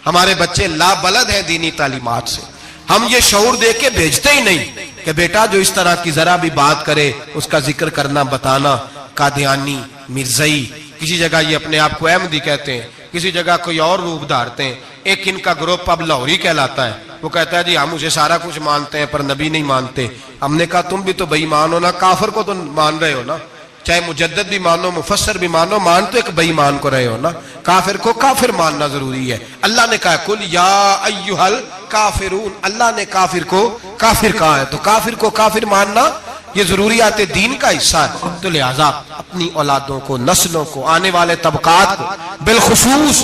ہمارے بچے لا بلد ہیں دینی تعلیمات سے. ہم یہ شعور دے کے بھیجتے ہی نہیں کہ بیٹا جو اس طرح کی ذرا بھی بات کرے اس کا ذکر کرنا بتانا. قادیانی, مرزائی, کسی جگہ یہ اپنے آپ کو احمدی کہتے ہیں, کسی جگہ کوئی اور روپ دھارتے ہیں. ایک ان کا گروپ اب لاہوری کہلاتا ہے, وہ کہتا ہے جی ہم اسے سارا کچھ مانتے ہیں پر نبی نہیں مانتے. ہم نے کہا تم بھی تو بے ایمان ہو نا, کافر کو تو مان رہے ہو نا, چاہے مجدد بھی مانو مفسر بھی مانو, مان تو ایک بے ایمان کو رہے ہو نا. کافر کو کافر ماننا ضروری ہے. اللہ نے کہا کل یا ایھا الکافرون, اللہ نے کافر کو کافر کہا ہے, تو کافر کو کافر ماننا یہ ضروریات دین کا حصہ ہے. تو لہذا اپنی اولادوں کو, نسلوں کو, آنے والے طبقات کو, بالخصوص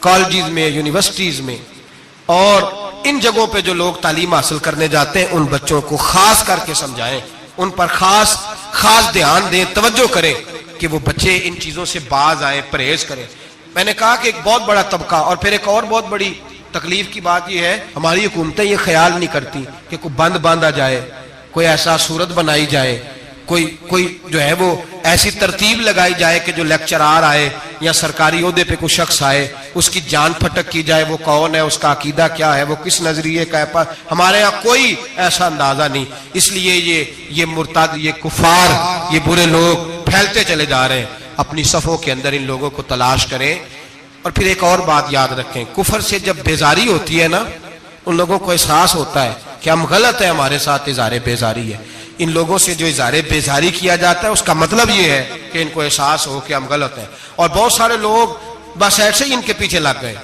کالجز میں, یونیورسٹیز میں اور ان جگہوں پہ جو لوگ تعلیم حاصل کرنے جاتے ہیں, ان بچوں کو خاص کر کے سمجھائیں, ان پر خاص دھیان دیں, توجہ کریں کہ وہ بچے ان چیزوں سے باز آئیں, پرہیز کریں. میں نے کہا کہ ایک بہت بڑا طبقہ, اور پھر ایک اور بہت بڑی تکلیف کی بات یہ ہے, ہماری حکومتیں یہ خیال نہیں کرتی کہ کوئی بند باندھا جائے, کوئی ایسا صورت بنائی جائے, کوئی جو ہے وہ ایسی ترتیب لگائی جائے کہ جو لیکچرار آئے یا سرکاری عہدے پہ کوئی شخص آئے اس کی جان پھٹک کی جائے, وہ کون ہے, اس کا عقیدہ کیا ہے, وہ کس نظریے کا ہے. ہمارے ہاں کوئی ایسا اندازہ نہیں. اس لیے یہ مرتد, یہ کفار, یہ برے لوگ پھیلتے چلے جا رہے ہیں. اپنی صفوں کے اندر ان لوگوں کو تلاش کریں. اور پھر ایک اور بات یاد رکھیں, کفر سے جب بیزاری ہوتی ہے نا, ان لوگوں کو احساس ہوتا ہے کہ ہم غلط ہیں, ہمارے ساتھ اظہار بیزاری ہے. ان لوگوں سے جو اظہار بیزاری کیا جاتا ہے اس کا مطلب یہ ہے کہ ان کو احساس ہو کہ ہم غلط ہیں. اور بہت سارے لوگ بس ایسے ہی ان کے پیچھے لگ گئے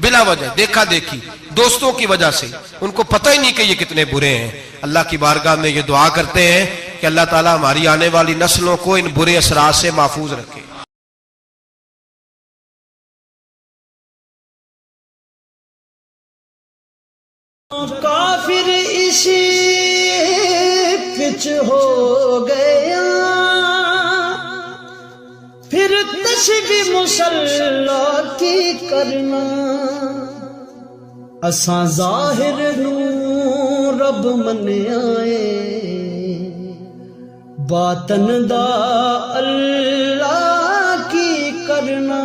بلا وجہ, دیکھا دیکھی, دوستوں کی وجہ سے. ان کو پتہ ہی نہیں کہ یہ کتنے برے ہیں. اللہ کی بارگاہ میں یہ دعا کرتے ہیں کہ اللہ تعالیٰ ہماری آنے والی نسلوں کو ان برے اثرات سے محفوظ رکھے. کافر اسی پچ ہو گیا, پھر تشبیہ مصلی کی کرنا. اساں ظاہر نو رب منیائے, باطن دا اللہ کی کرنا.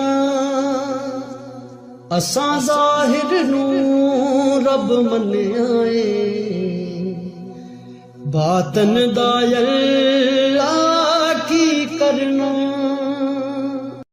اساں ظاہر نو رب منیائے, باطن دا اللہ کی کرنا.